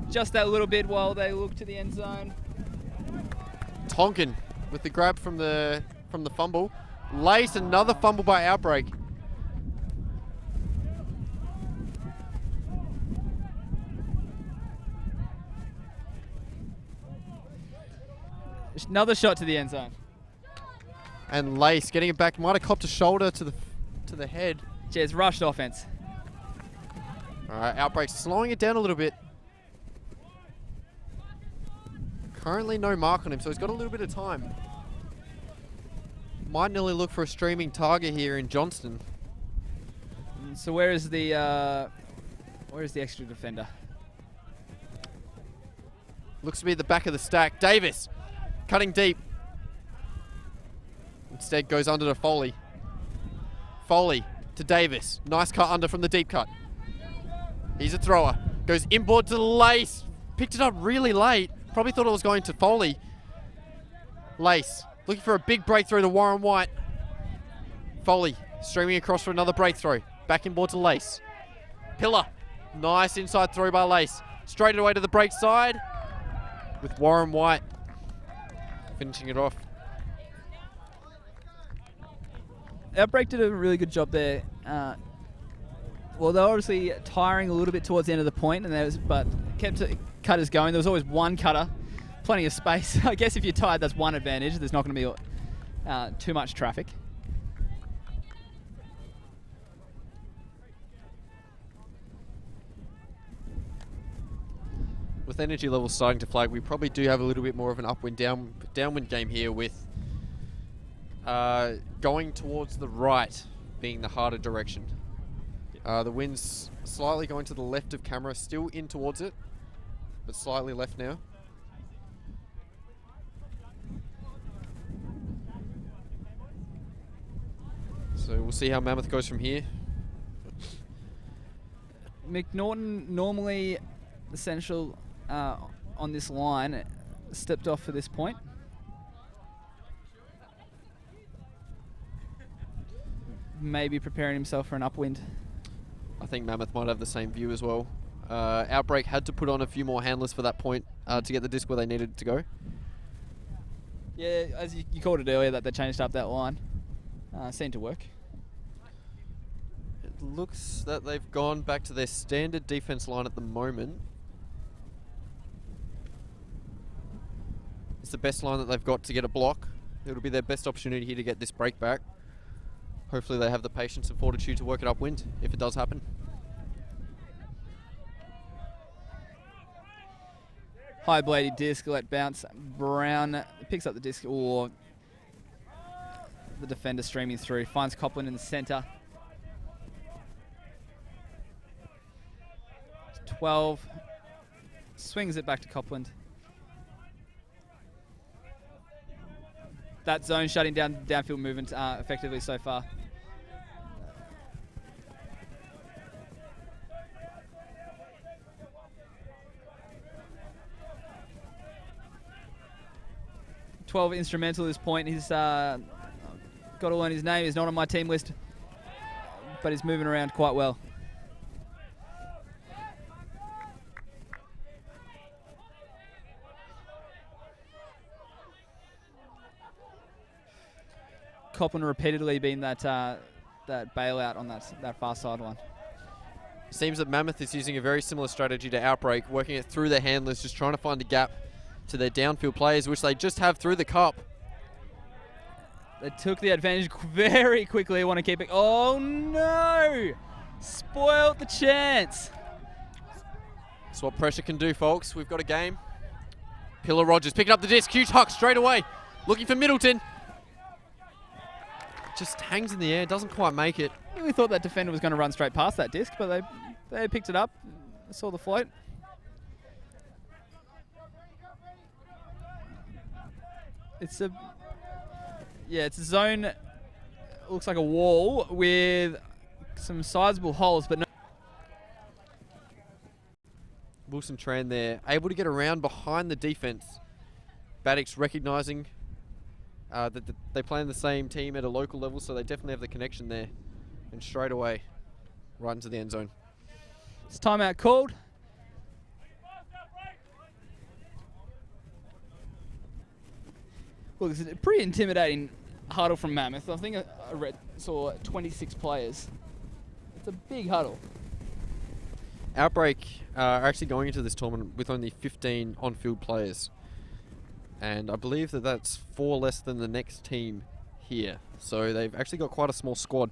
just that little bit while they look to the end zone. Tonkin with the grab from the fumble. Lace, another fumble by Outbreak. Another shot to the end zone. And Lace getting it back. Might have copped a shoulder to the head. Cheers, rushed offense. All right, Outbreak slowing it down a little bit. Currently no mark on him, so he's got a little bit of time. Might nearly look for a streaming target here in Johnston. So where is the extra defender? Looks to be at the back of the stack. Davis cutting deep. Instead goes under to Foley. Foley to Davis. Nice cut under from the deep cut. He's a thrower. Goes inboard to Lace. Picked it up really late. Probably thought it was going to Foley. Lace looking for a big breakthrough to Warren White. Foley streaming across for another breakthrough. Back inboard to Lace. Pillar. Nice inside throw by Lace. Straight away to the break side with Warren White. finishing it off. Outbreak did a really good job there. Well, they were obviously tiring a little bit towards the end of the point, but kept cutters going. There was always one cutter, plenty of space. I guess if you're tired, that's one advantage. There's not going to be too much traffic. With energy levels starting to flag, we probably do have a little bit more of an upwind downwind game here, with going towards the right being the harder direction. The wind's slightly going to the left of camera, still in towards it, but slightly left now. So we'll see how Mammoth goes from here. McNaughton, normally essential on this line, stepped off for this point. Maybe preparing himself for an upwind. I think Mammoth might have the same view as well. Outbreak had to put on a few more handlers for that point to get the disc where they needed it to go. Yeah, as you called it earlier, that they changed up that line. Seemed to work. It looks that they've gone back to their standard defense line at the moment. It's the best line that they've got to get a block. It'll be their best opportunity here to get this break back. Hopefully they have the patience and fortitude to work it upwind if it does happen. High bladed disc, let bounce. Brown picks up the disc, or the defender streaming through. Finds Copland in the centre. 12. Swings it back to Copland. That zone shutting down downfield movement effectively so far. .12 instrumental at this point. He's got to learn his name. He's not on my team list, but he's moving around quite well. Copland repeatedly been that bailout on that far sideline. Seems that Mammoth is using a very similar strategy to Outbreak, working it through their handlers, just trying to find a gap to their downfield players, which they just have through the cup. They took the advantage very quickly. Want to keep it. Oh no! Spoiled the chance. That's what pressure can do, folks. We've got a game. Pillar Rogers picking up the disc. Huge huck straight away. Looking for Middleton. Just hangs in the air, doesn't quite make it. I really thought that defender was going to run straight past that disc, but they picked it up. Saw the float. It's a zone. Looks like a wall with some sizable holes, but no. Wilson Tran there, able to get around behind the defense. Baddock's recognising that they play in the same team at a local level, so they definitely have the connection there. And straight away, right into the end zone. It's timeout called. Look, it's a pretty intimidating huddle from Mammoth. I think I saw 26 players. It's a big huddle. Outbreak are actually going into this tournament with only 15 on-field players. And I believe that that's 4 less than the next team here. So they've actually got quite a small squad.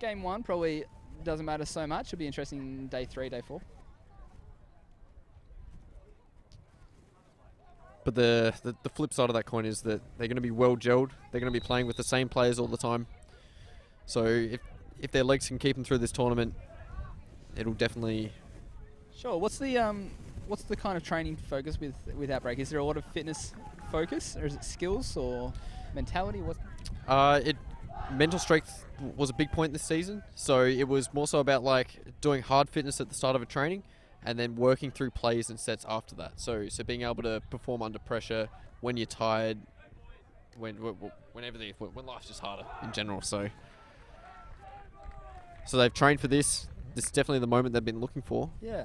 Game 1 probably doesn't matter so much. It'll be interesting day 3, day 4. But the flip side of that coin is that they're going to be well gelled. They're going to be playing with the same players all the time. So if their legs can keep them through this tournament, it'll definitely... Sure. What's the kind of training focus with Outbreak? Is there a lot of fitness focus, or is it skills or mentality? Mental strength was a big point this season. So it was more so about like doing hard fitness at the start of a training, and then working through plays and sets after that. So being able to perform under pressure when you're tired, when life's just harder in general. So they've trained for this. This is definitely the moment they've been looking for. Yeah.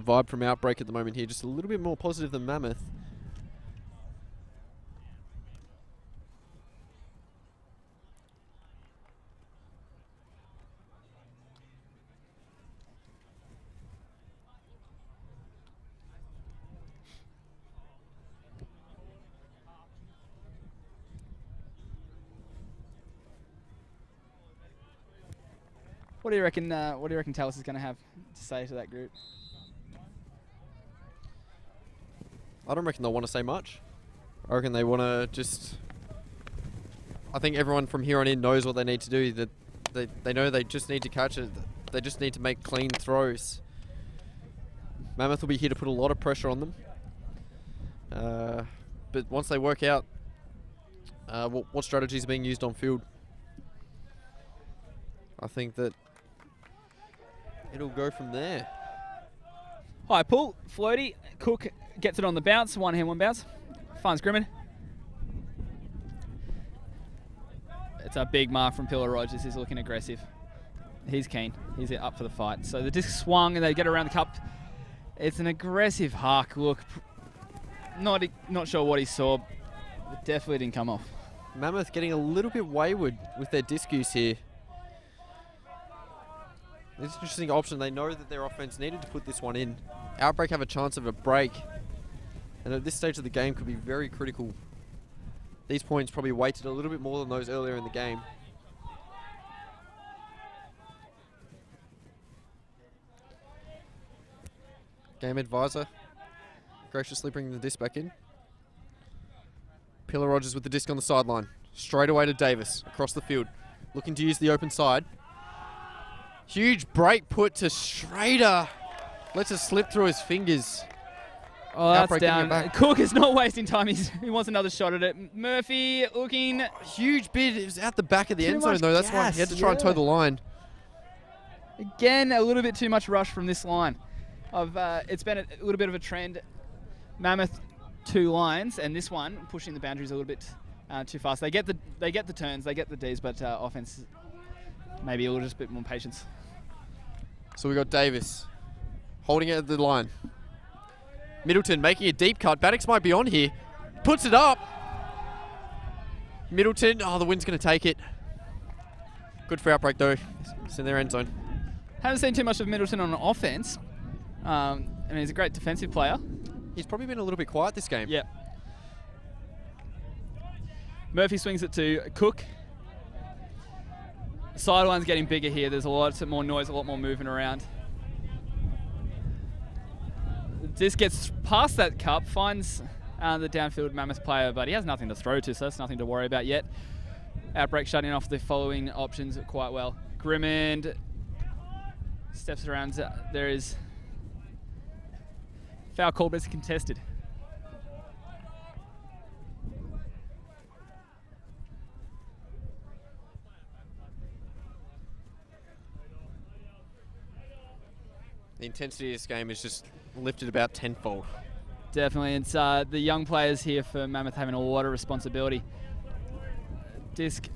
vibe from Outbreak at the moment here. Just a little bit more positive than Mammoth. What do you reckon? What do you reckon Tallis is going to have to say to that group? I don't reckon they'll want to say much. I reckon they want to just... I think everyone from here on in knows what they need to do. That they know they just need to catch it. They just need to make clean throws. Mammoth will be here to put a lot of pressure on them. But once they work out what strategies are being used on field, I think that it'll go from there. High pull, floaty. Cook gets it on the bounce. One hand, one bounce. Finds Grimmin. It's a big mark from Pillar Rogers. He's looking aggressive. He's keen. He's up for the fight. So the disc swung and they get around the cup. It's an aggressive hark look. Not sure what he saw, but definitely didn't come off. Mammoth getting a little bit wayward with their disc use here. It's an interesting option. They know that their offense needed to put this one in. Outbreak have a chance of a break. And at this stage of the game could be very critical. These points probably weighted a little bit more than those earlier in the game. Game advisor graciously bringing the disc back in. Pillar Rogers with the disc on the sideline. Straight away to Davis across the field. Looking to use the open side. Huge break put to Schrader. Lets it slip through his fingers. Oh, that's down. Cook is not wasting time. He wants another shot at it. Murphy looking... Huge bid. It was out the back of the end zone, though. That's why he had to try and toe the line. Again, a little bit too much rush from this line. It's been a little bit of a trend. Mammoth 2 lines, and this one pushing the boundaries a little bit too fast. They get the turns, they get the Ds, but offense maybe a little just bit more patience. So we got Davis holding it at the line. Middleton making a deep cut. Baddox might be on here. Puts it up. Middleton. Oh, the wind's going to take it. Good for Outbreak, though. It's in their end zone. Haven't seen too much of Middleton on offense. I mean, he's a great defensive player. He's probably been a little bit quiet this game. Yeah. Murphy swings it to Cook. Sideline's getting bigger here. There's a lot more noise, a lot more moving around. The disc gets past that cup, finds the downfield Mammoth player, but he has nothing to throw to, so that's nothing to worry about yet. Outbreak shutting off the following options quite well. Grimmond steps around. There is foul call, but it's contested. The intensity of this game is just lifted about tenfold. Definitely. It's the young players here for Mammoth having a lot of responsibility. Disc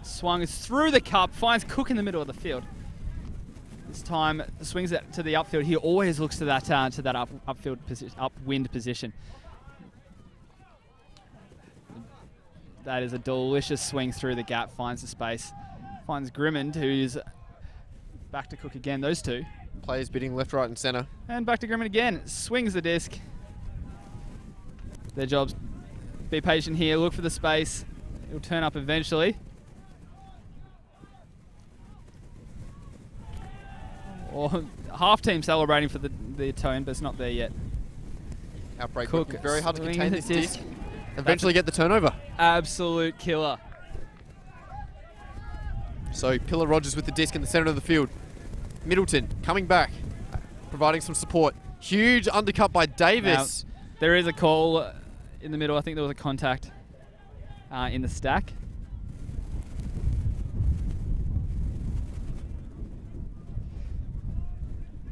swung through the cup, finds Cook in the middle of the field. This time swings it to the upfield. He always looks to that upfield position, upwind position. That is a delicious swing through the gap. Finds the space. Finds Grimmond, who's back to Cook again. Those two. Players bidding left, right, and centre. And back to Grimmond again. Swings the disc. Their job's be patient here. Look for the space. It'll turn up eventually. Or half team celebrating for the tone, but it's not there yet. Outbreak Cook working very hard to contain this disc. disc. Eventually get the turnover. Absolute killer. So Pillar Rogers with the disc in the centre of the field. Middleton coming back, providing some support. Huge undercut by Davis. Now, there is a call in the middle. I think there was a contact in the stack.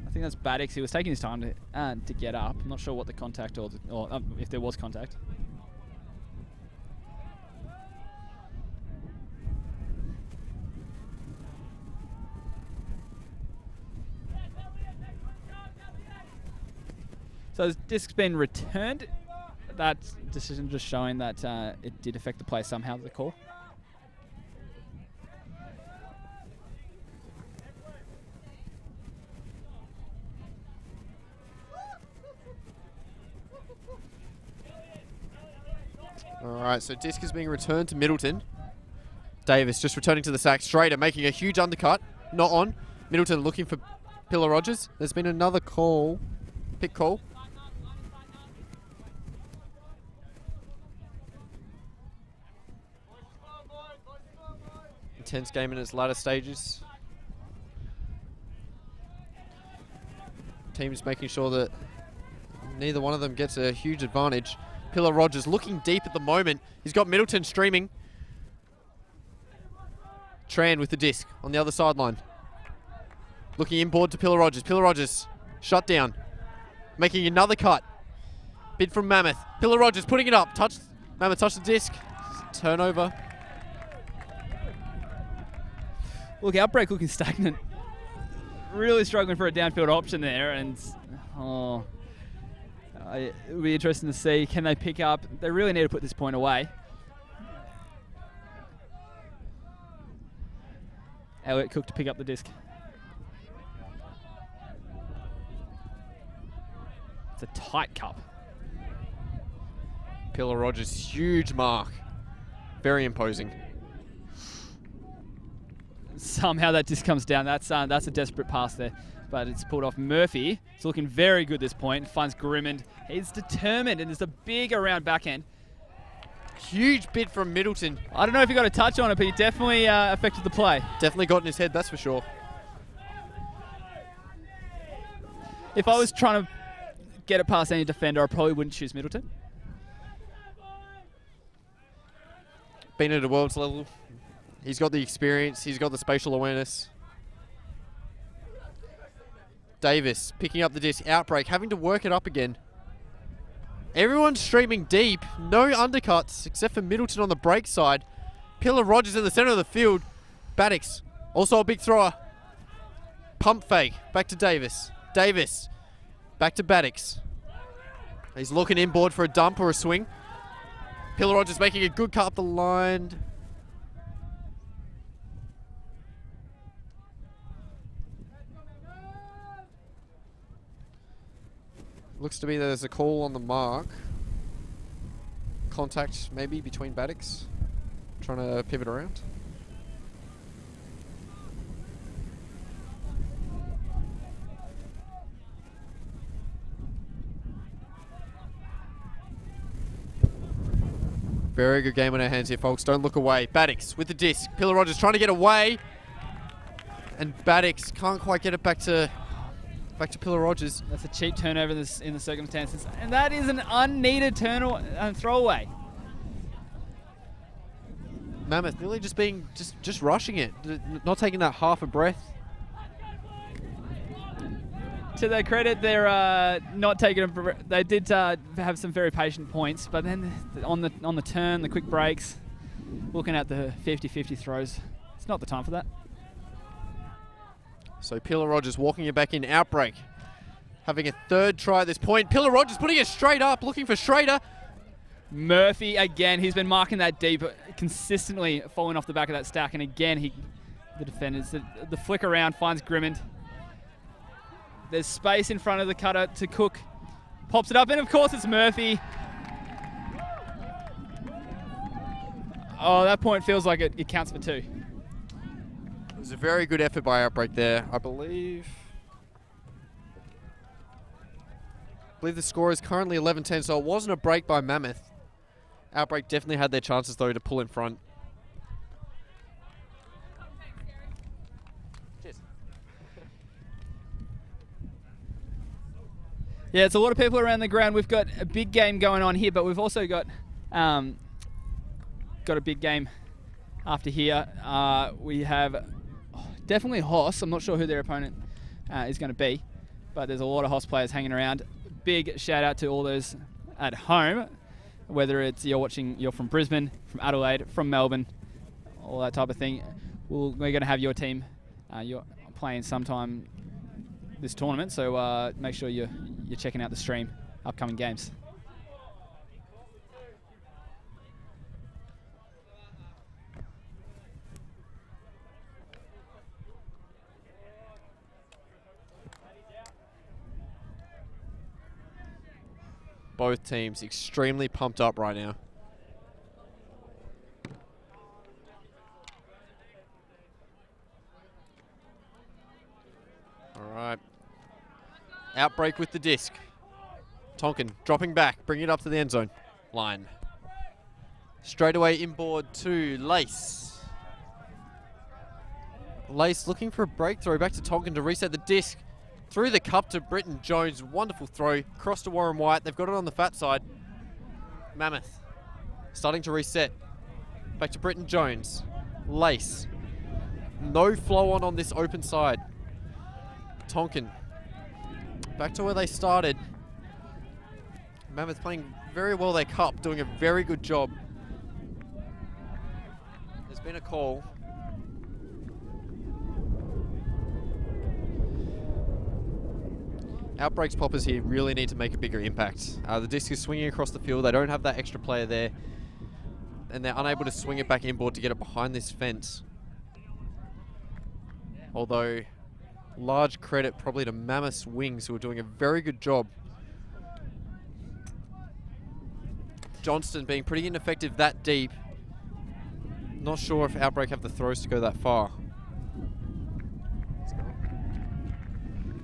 I think that's Baddox. He was taking his time to get up. I'm not sure what the contact or if there was contact. So the disc's been returned. That decision just showing that it did affect the play somehow, the call. All right, so disc is being returned to Middleton. Davis just returning to the sack. Schrader making a huge undercut. Not on. Middleton looking for Pillar Rogers. There's been another call. Pick call. Intense game in its latter stages. Teams making sure that neither one of them gets a huge advantage. Pillar Rogers looking deep at the moment. He's got Middleton streaming. Tran with the disc on the other sideline. Looking inboard to Pillar Rogers. Pillar Rogers shut down. Making another cut. Bid from Mammoth. Pillar Rogers putting it up. Mammoth touched the disc. Turnover. Look, Outbreak looking stagnant. Really struggling for a downfield option there, and it'll be interesting to see, can they pick up? They really need to put this point away. Elliott Cook to pick up the disc. It's a tight cup. Pillar Rogers, huge mark. Very imposing. Somehow that disc comes down. That's a desperate pass there, but it's pulled off. Murphy is looking very good this point. Finds Grimmond. He's determined, and there's a big around backhand. Huge bid from Middleton. I don't know if he got a touch on it, but he definitely affected the play. Definitely got in his head, that's for sure. If I was trying to get it past any defender, I probably wouldn't choose Middleton. Been at a world's level. He's got the experience. He's got the spatial awareness. Davis picking up the disc. Outbreak having to work it up again. Everyone's streaming deep. No undercuts except for Middleton on the break side. Pillar Rogers in the center of the field. Baddix also a big thrower. Pump fake. Back to Davis. Davis back to Baddix. He's looking inboard for a dump or a swing. Pillar Rogers making a good cut up the line. Looks to be there's a call on the mark. Contact maybe between Baddix. Trying to pivot around. Very good game on our hands here, folks. Don't look away. Baddix with the disc. Pillar Rogers trying to get away. And Baddix can't quite get it back to Pillar Rogers. That's a cheap turnover in the circumstances. And that is an unneeded throwaway. Mammoth nearly just rushing it. Not taking that half a breath. To their credit, they're not taking they did have some very patient points, but then on the turn, the quick breaks, looking at the 50-50 throws, it's not the time for that. So Pillar Rogers walking it back in. Outbreak having a third try at this point. Pillar Rogers putting it straight up, looking for Schrader. Murphy again, he's been marking that deep, consistently falling off the back of that stack, and again the defenders, the flick around finds Grimmond. There's space in front of the cutter to Cook. Pops it up, and of course it's Murphy. Oh, that point feels like it counts for two. It was a very good effort by Outbreak there. I believe the score is currently 11-10, so it wasn't a break by Mammoth. Outbreak definitely had their chances, though, to pull in front. Cheers. Yeah, it's a lot of people around the ground. We've got a big game going on here, but we've also got a big game after here. We have definitely Hoss. I'm not sure who their opponent is going to be, but there's a lot of Hoss players hanging around. Big shout out to all those at home, whether it's you're from Brisbane, from Adelaide, from Melbourne, all that type of thing. We're going to have your team. You're playing sometime this tournament, so make sure you're checking out the stream. upcoming games. Both teams extremely pumped up right now. All right. Outbreak with the disc. Tonkin dropping back, bringing it up to the end zone line. Straight away inboard to Lace. Lace looking for a breakthrough. Back to Tonkin to reset the disc. Through the cup to Britton Jones. Wonderful throw. Cross to Warren White. They've got it on the fat side. Mammoth starting to reset. Back to Britton Jones. Lace. No flow on this open side. Tonkin. Back to where they started. Mammoth playing very well their cup. Doing a very good job. There's been a call. Outbreak's poppers here really need to make a bigger impact. The disc is swinging across the field. They don't have that extra player there. And they're unable to swing it back inboard to get it behind this fence. Although, large credit probably to Mammoth's wings, who are doing a very good job. Johnston being pretty ineffective that deep. Not sure if Outbreak have the throws to go that far.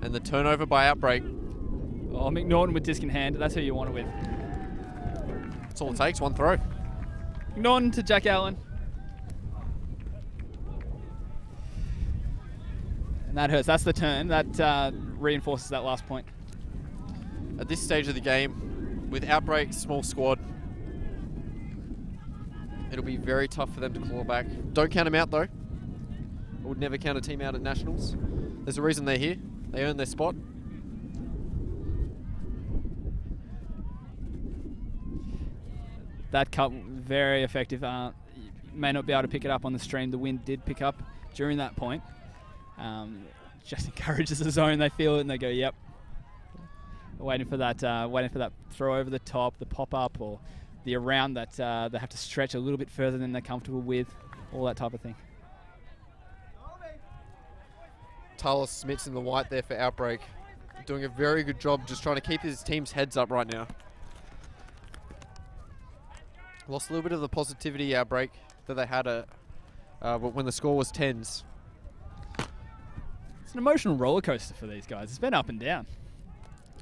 And the turnover by Outbreak. Oh, McNaughton with disc in hand. That's who you want it with. That's all it takes, one throw. McNaughton to Jack Allen. And that hurts. That's the turn. That reinforces that last point. At this stage of the game, with Outbreak, small squad, it'll be very tough for them to claw back. Don't count them out, though. I would never count a team out at Nationals. There's a reason they're here. They earn their spot. That cut, very effective. You may not be able to pick it up on the stream. The wind did pick up during that point. Just encourages the zone. They feel it and they go, yep. Waiting for that throw over the top, the pop up, or the around that they have to stretch a little bit further than they're comfortable with. All that type of thing. Talos Smits in the white there for Outbreak. Doing a very good job just trying to keep his team's heads up right now. Lost a little bit of the positivity, Outbreak, that they had when the score was 10s. It's an emotional roller coaster for these guys. It's been up and down.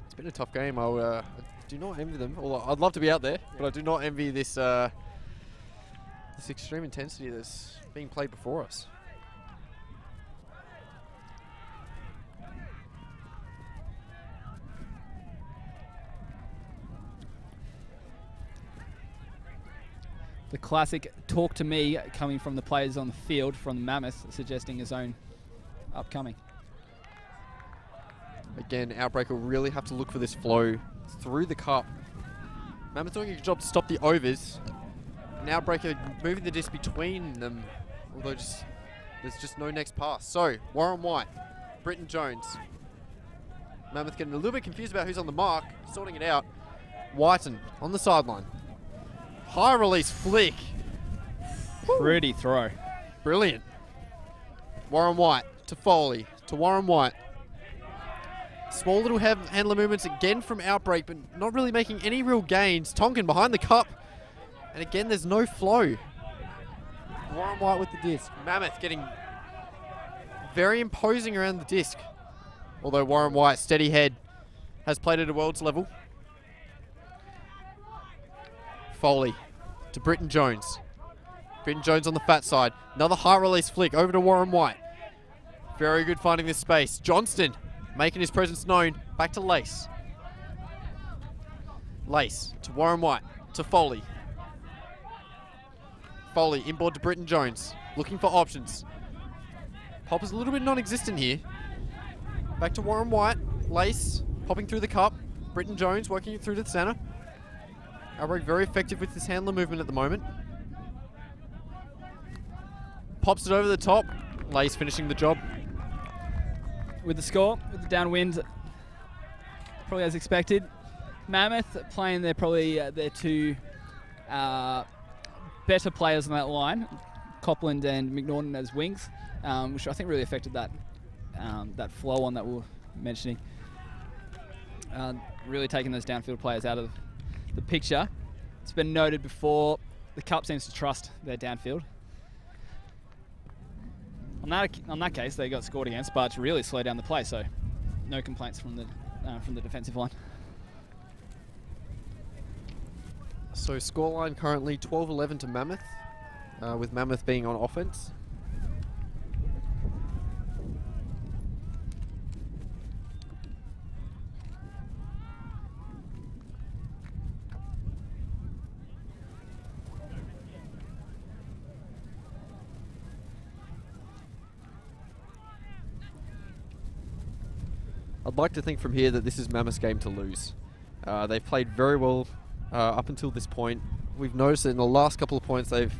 It's been a tough game. I do not envy them. Although I'd love to be out there, but I do not envy this this extreme intensity that's being played before us. The classic talk to me coming from the players on the field from the Mammoth, suggesting his own upcoming. Again, Outbreak will really have to look for this flow through the cup. Mammoth doing a good job to stop the overs. And Outbreak are moving the disc between them, although there's just no next pass. So, Warren White, Britton Jones. Mammoth getting a little bit confused about who's on the mark, sorting it out. Whiten on the sideline. High release flick. Pretty throw. Brilliant. Warren White to Foley to Warren White. Small little handler movements again from Outbreak, but not really making any real gains. Tonkin behind the cup. And again, there's no flow. Warren White with the disc. Mammoth getting very imposing around the disc. Although Warren White, steady head, has played at a world's level. Foley to Britton Jones. Britton Jones on the fat side. Another high release flick over to Warren White. Very good finding this space. Johnston making his presence known. Back to Lace. Lace to Warren White to Foley. Foley inboard to Britton Jones. Looking for options. Pop is a little bit non-existent here. Back to Warren White. Lace popping through the cup. Britton Jones working it through to the center. Outbreak very effective with this handler movement at the moment. Pops it over the top. Lace finishing the job. With the score, with the downwind, probably as expected. Mammoth playing probably their two better players on that line, Copland and McNaughton as wings, which I think really affected that that flow on that we were mentioning. Really taking those downfield players out of the picture. It's been noted before, the Cup seems to trust their downfield. On that case, they got scored against, but really slowed down the play, so no complaints from the defensive line. So scoreline currently 12-11 to Mammoth, with Mammoth being on offense. I'd like to think from here that this is Mammoth's game to lose. They've played very well up until this point. We've noticed that in the last couple of points they've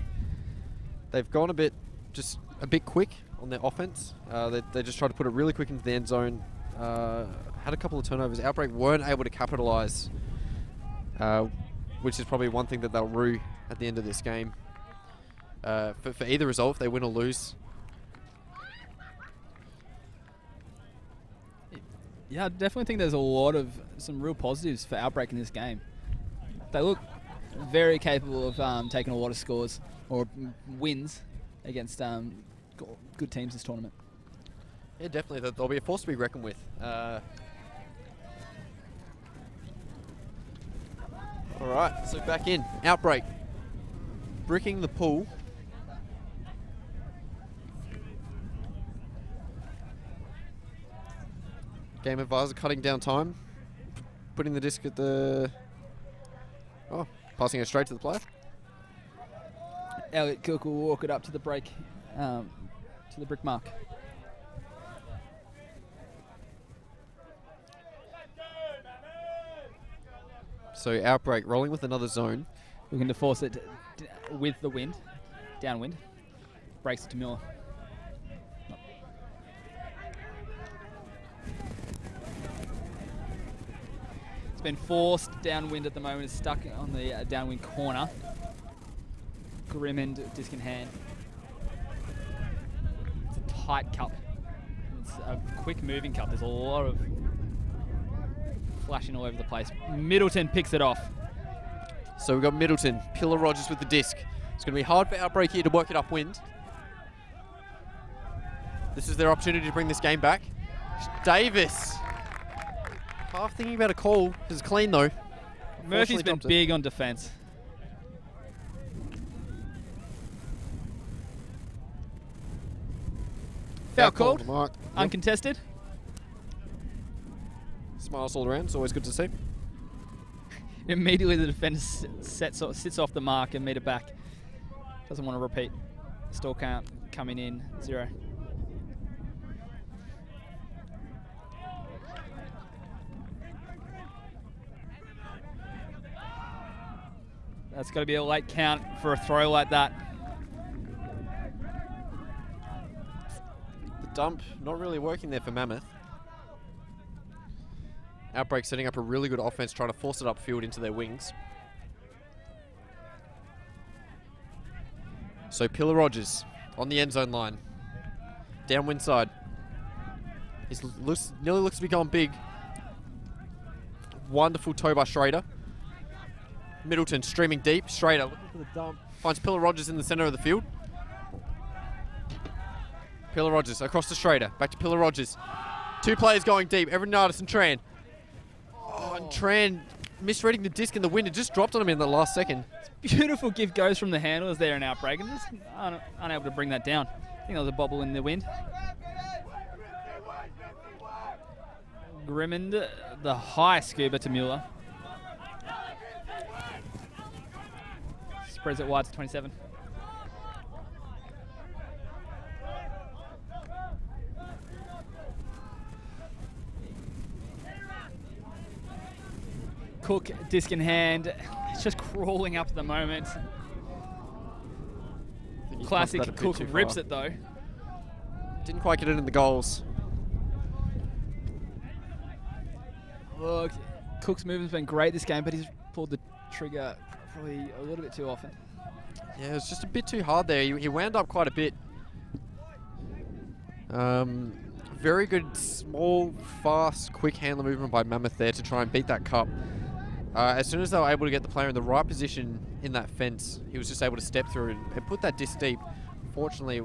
gone a bit quick on their offense. They just tried to put it really quick into the end zone. Had a couple of turnovers. Outbreak weren't able to capitalize, which is probably one thing that they'll rue at the end of this game. For either result, if they win or lose. Yeah, I definitely think there's a lot of some real positives for Outbreak in this game. They look very capable of taking a lot of scores or wins against good teams this tournament. Yeah, definitely. They'll be a force to be reckoned with. All right, so back in. Outbreak. Bricking the pool. Game advisor cutting down time. Putting the disc at the... Oh, passing it straight to the player. Elliot Cook will walk it up to the break, to the brick mark. So Outbreak rolling with another zone. Looking to force it with the wind, downwind. Breaks it to Miller. It's been forced downwind at the moment. It's stuck on the downwind corner. Grimmond, disc in hand. It's a tight cup. It's a quick moving cup. There's a lot of flashing all over the place. Middleton picks it off. So we've got Middleton, Pillar Rogers with the disc. It's going to be hard for Outbreak here to work it upwind. This is their opportunity to bring this game back. Davis. Half thinking about a call. It's clean though. Murphy's been big on defense. Foul called. Mark. Uncontested. Smiles all around. It's always good to see. Immediately the defender sits off the mark and meter back. Doesn't want to repeat. Stall count coming in 0. That's got to be a late count for a throw like that. The dump not really working there for Mammoth. Outbreak setting up a really good offense, trying to force it upfield into their wings. So Pillar Rogers on the end zone line. Downwind side. He nearly looks to be going big. Wonderful toe by Schrader. Middleton streaming deep. Schrader looking for the dump. Finds Pillar Rogers in the center of the field. Pillar Rogers across to Schrader. Back to Pillar Rogers. 2 players going deep. Everinatis and Tran. Oh, and Tran misreading the disc in the wind. It just dropped on him in the last second. Beautiful give goes from the handlers there in Outbreak, and just unable to bring that down. I think there was a bobble in the wind. Grimmond, the high scuba to Mueller. Spreads it wide to 27. Cook, disc in hand. It's just crawling up at the moment. Classic Cook rips it though. Didn't quite get it in the goals. Look, Cook's movement's been great this game, but he's pulled the trigger probably a little bit too often. Yeah, it was just a bit too hard there. He wound up quite a bit. Very good, small, fast, quick handler movement by Mammoth there to try and beat that cup. As soon as they were able to get the player in the right position in that fence, he was just able to step through and put that disc deep. Fortunately, it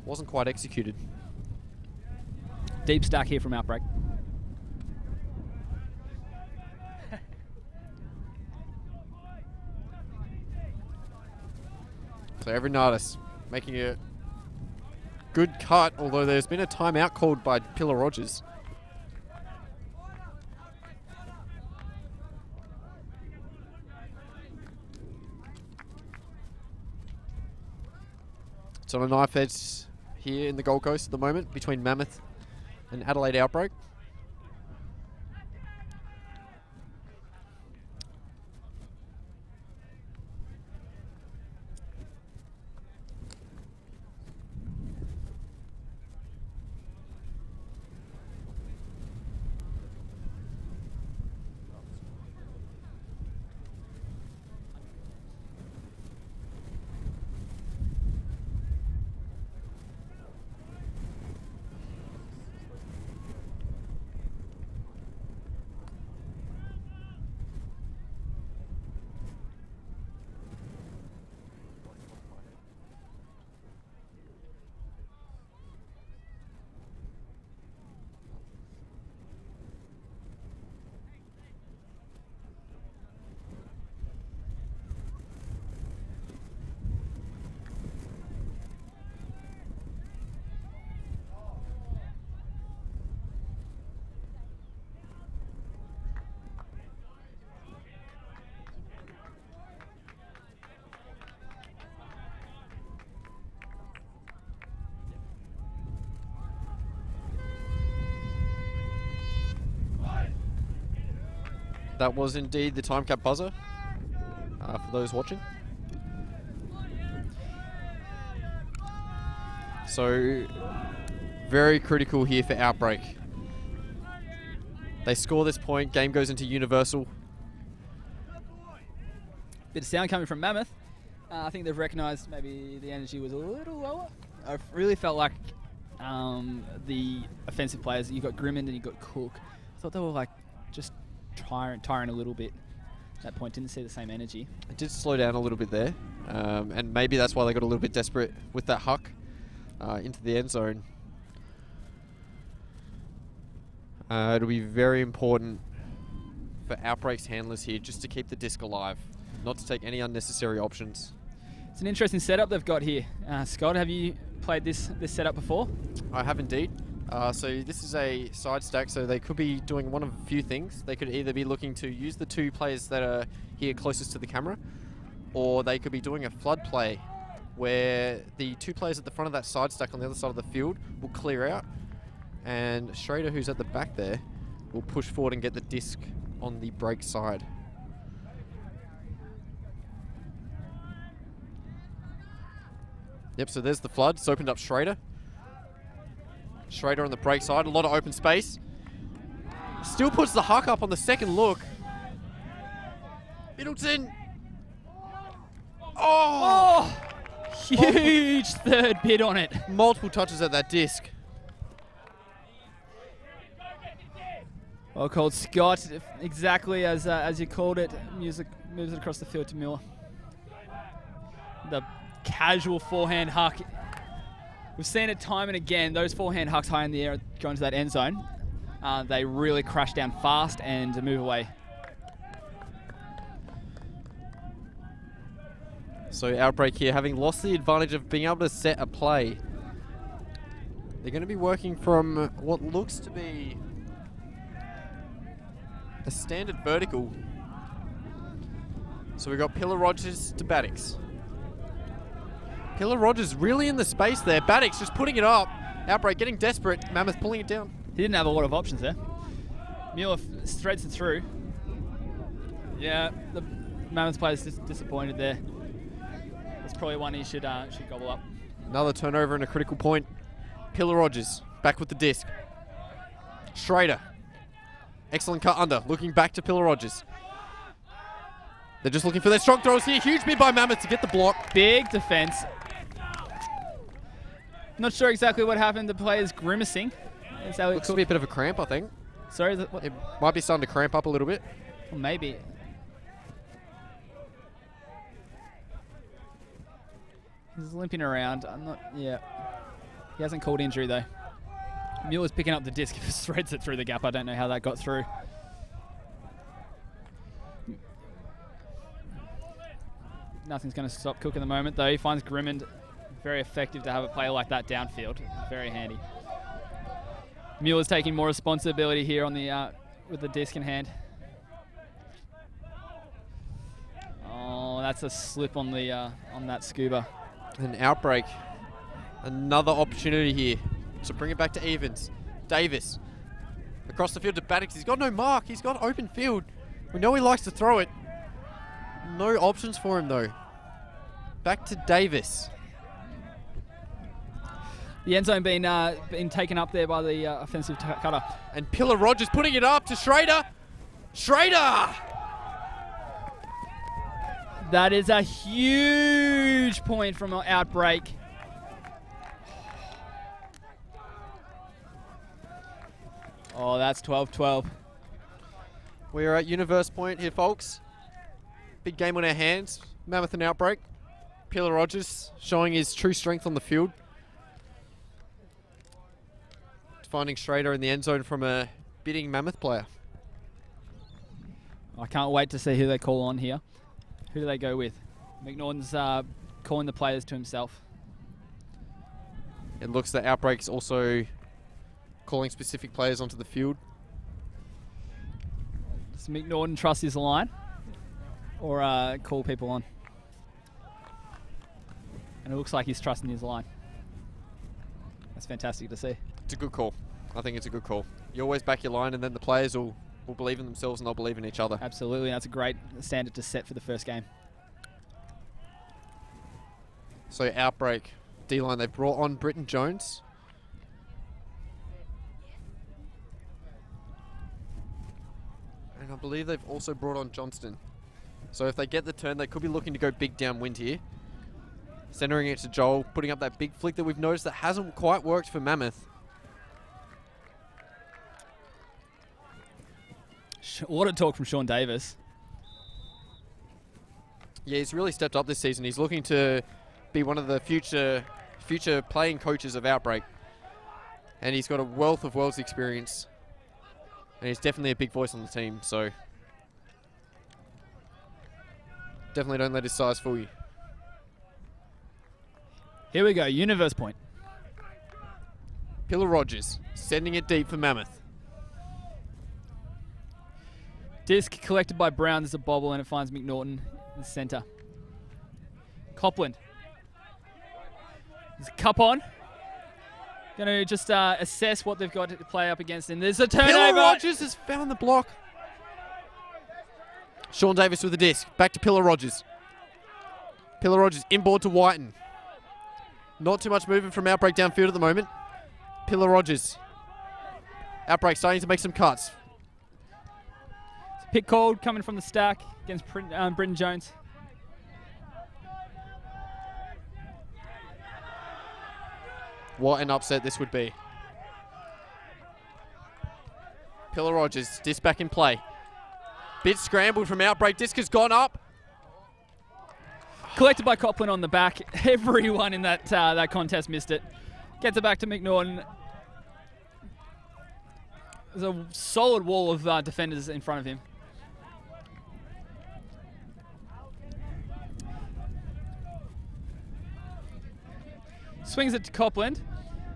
wasn't quite executed. Deep stack here from Outbreak. So Everinatis making a good cut, although there's been a timeout called by Pillar Rogers. It's on a knife edge here in the Gold Coast at the moment between Mammoth and Adelaide Outbreak. That was indeed the time cap buzzer for those watching. So, very critical here for Outbreak. They score this point, game goes into universal. Bit of sound coming from Mammoth. I think they've recognised maybe the energy was a little lower. I really felt like the offensive players, you've got Grimmond and you've got Cook, I thought they were like just tiring a little bit at that point. Didn't see the same energy. It did slow down a little bit there, and maybe that's why they got a little bit desperate with that huck into the end zone. It'll be very important for Outbreak's handlers here just to keep the disc alive, not to take any unnecessary options. It's an interesting setup they've got here. Scott, have you played this setup before? I have indeed. So this is a side stack, so they could be doing one of a few things. They could either be looking to use the two players that are here closest to the camera, or they could be doing a flood play where the two players at the front of that side stack on the other side of the field will clear out, and Schrader, who's at the back there, will push forward and get the disc on the break side. Yep, so there's the flood. It's opened up Schrader. Schrader on the break side, a lot of open space. Still puts the huck up on the second look. Middleton. Oh! Huge third bid on it. Multiple touches at that disc. Well called, Scott. Exactly as you called it. Music moves it across the field to Miller. The casual forehand huck. We've seen it time and again. Those forehand hucks high in the air going to that end zone. They really crash down fast and move away. So Outbreak here, having lost the advantage of being able to set a play. They're going to be working from what looks to be a standard vertical. So we've got Pillar Rogers to Battix. Pillar Rogers really in the space there. Battix just putting it up. Outbreak getting desperate. Mammoth pulling it down. He didn't have a lot of options there. Mueller threads it through. Yeah, the Mammoth player's disappointed there. It's probably one he should gobble up. Another turnover and a critical point. Pillar Rogers back with the disc. Schrader. Excellent cut under. Looking back to Pillar Rogers. They're just looking for their strong throws here. Huge mid by Mammoth to get the block. Big defense. Not sure exactly what happened. The player's grimacing. Looks to be a bit of a cramp, I think. Sorry? It might be starting to cramp up a little bit. Well, maybe. He's limping around. Yeah. He hasn't called injury, though. Mueller's picking up the disc. If he threads it through the gap, I don't know how that got through. Nothing's going to stop Cook at the moment, though. He finds Grimmond very effective to have a player like that downfield. Very handy. Mueller's taking more responsibility here on the with the disc in hand. Oh, that's a slip on the on that scuba. An Outbreak. Another opportunity here to bring it back to evens. Davis across the field to Baddocks. He's got no mark. He's got open field. We know he likes to throw it. No options for him though. Back to Davis. The end zone being taken up there by the offensive cutter. And Pillar Rogers putting it up to Schrader. Schrader! That is a huge point from an Outbreak. Oh, that's 12-12. We're at Universe Point here, folks. Big game on our hands. Mammoth and Outbreak. Pillar Rogers showing his true strength on the field. Finding Schrader in the end zone from a bidding Mammoth player. I can't wait to see who they call on here. Who do they go with? McNaughton's calling the players to himself. It looks that Outbreak's also calling specific players onto the field. Does McNaughton trust his line or call people on? And it looks like he's trusting his line. That's fantastic to see. It's a good call. I think it's a good call. You always back your line and then the players will believe in themselves and they'll believe in each other. Absolutely. That's a great standard to set for the first game. So Outbreak, D-line, they've brought on Britton Jones. And I believe they've also brought on Johnston. So if they get the turn, they could be looking to go big downwind here. Centering it to Joel, putting up that big flick that we've noticed that hasn't quite worked for Mammoth. A lot of talk from Sean Davis. Yeah, he's really stepped up this season. He's looking to be one of the future playing coaches of Outbreak. And he's got a wealth of world's experience. And he's definitely a big voice on the team, so definitely don't let his size fool you. Here we go, Universe Point. Pillar Rogers sending it deep for Mammoth. Disc collected by Brown. There's a bobble and it finds McNaughton in the center. Copland. There's a cup on. Going to just assess what they've got to play up against. And there's a turnover. Pillar Rogers has found the block. Sean Davis with the disc. Back to Pillar Rogers. Pillar Rogers inboard to Whiten. Not too much movement from Outbreak downfield at the moment. Pillar Rogers. Outbreak starting to make some cuts. Pick called coming from the stack against Britton Jones. What an upset this would be. Pillar Rogers, disc back in play. Bit scrambled from Outbreak, disc has gone up. Collected by Copland on the back. Everyone in that contest missed it. Gets it back to McNaughton. There's a solid wall of defenders in front of him. Swings it to Copland.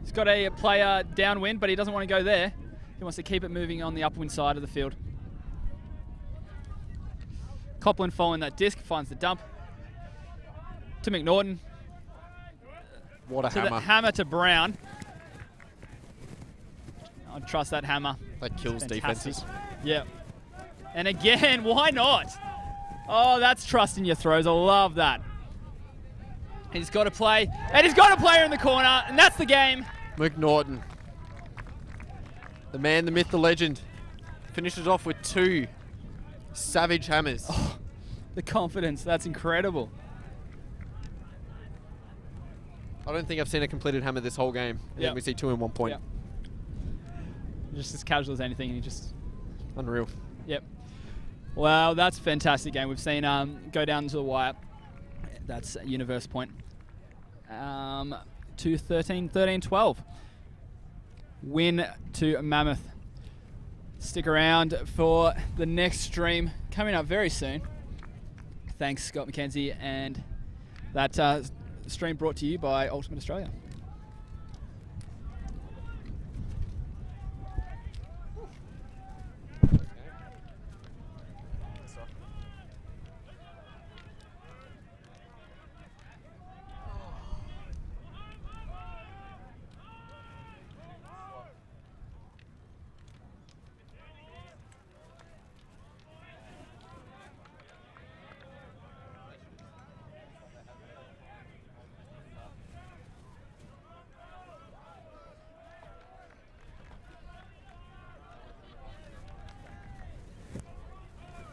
He's got a player downwind, but he doesn't want to go there. He wants to keep it moving on the upwind side of the field. Copland following that disc, finds the dump. To McNaughton. What a hammer. The hammer to Brown. I trust that hammer. That kills defenses. Yeah. And again, why not? Oh, that's trust in your throws. I love that. He's got to play. And he's got a player in the corner. And that's the game. McNaughton. The man, the myth, the legend. Finishes off with 2 savage hammers. Oh, the confidence, that's incredible. I don't think I've seen a completed hammer this whole game. And then we see 2 in 1 point. Yep. Just as casual as anything, and he just... Unreal. Yep. Well, that's a fantastic game. We've seen go down to the wire. That's Universe point. To 13-12. Win to Mammoth. Stick around for the next stream coming up very soon. Thanks, Scott McKenzie, and that stream brought to you by Ultimate Australia.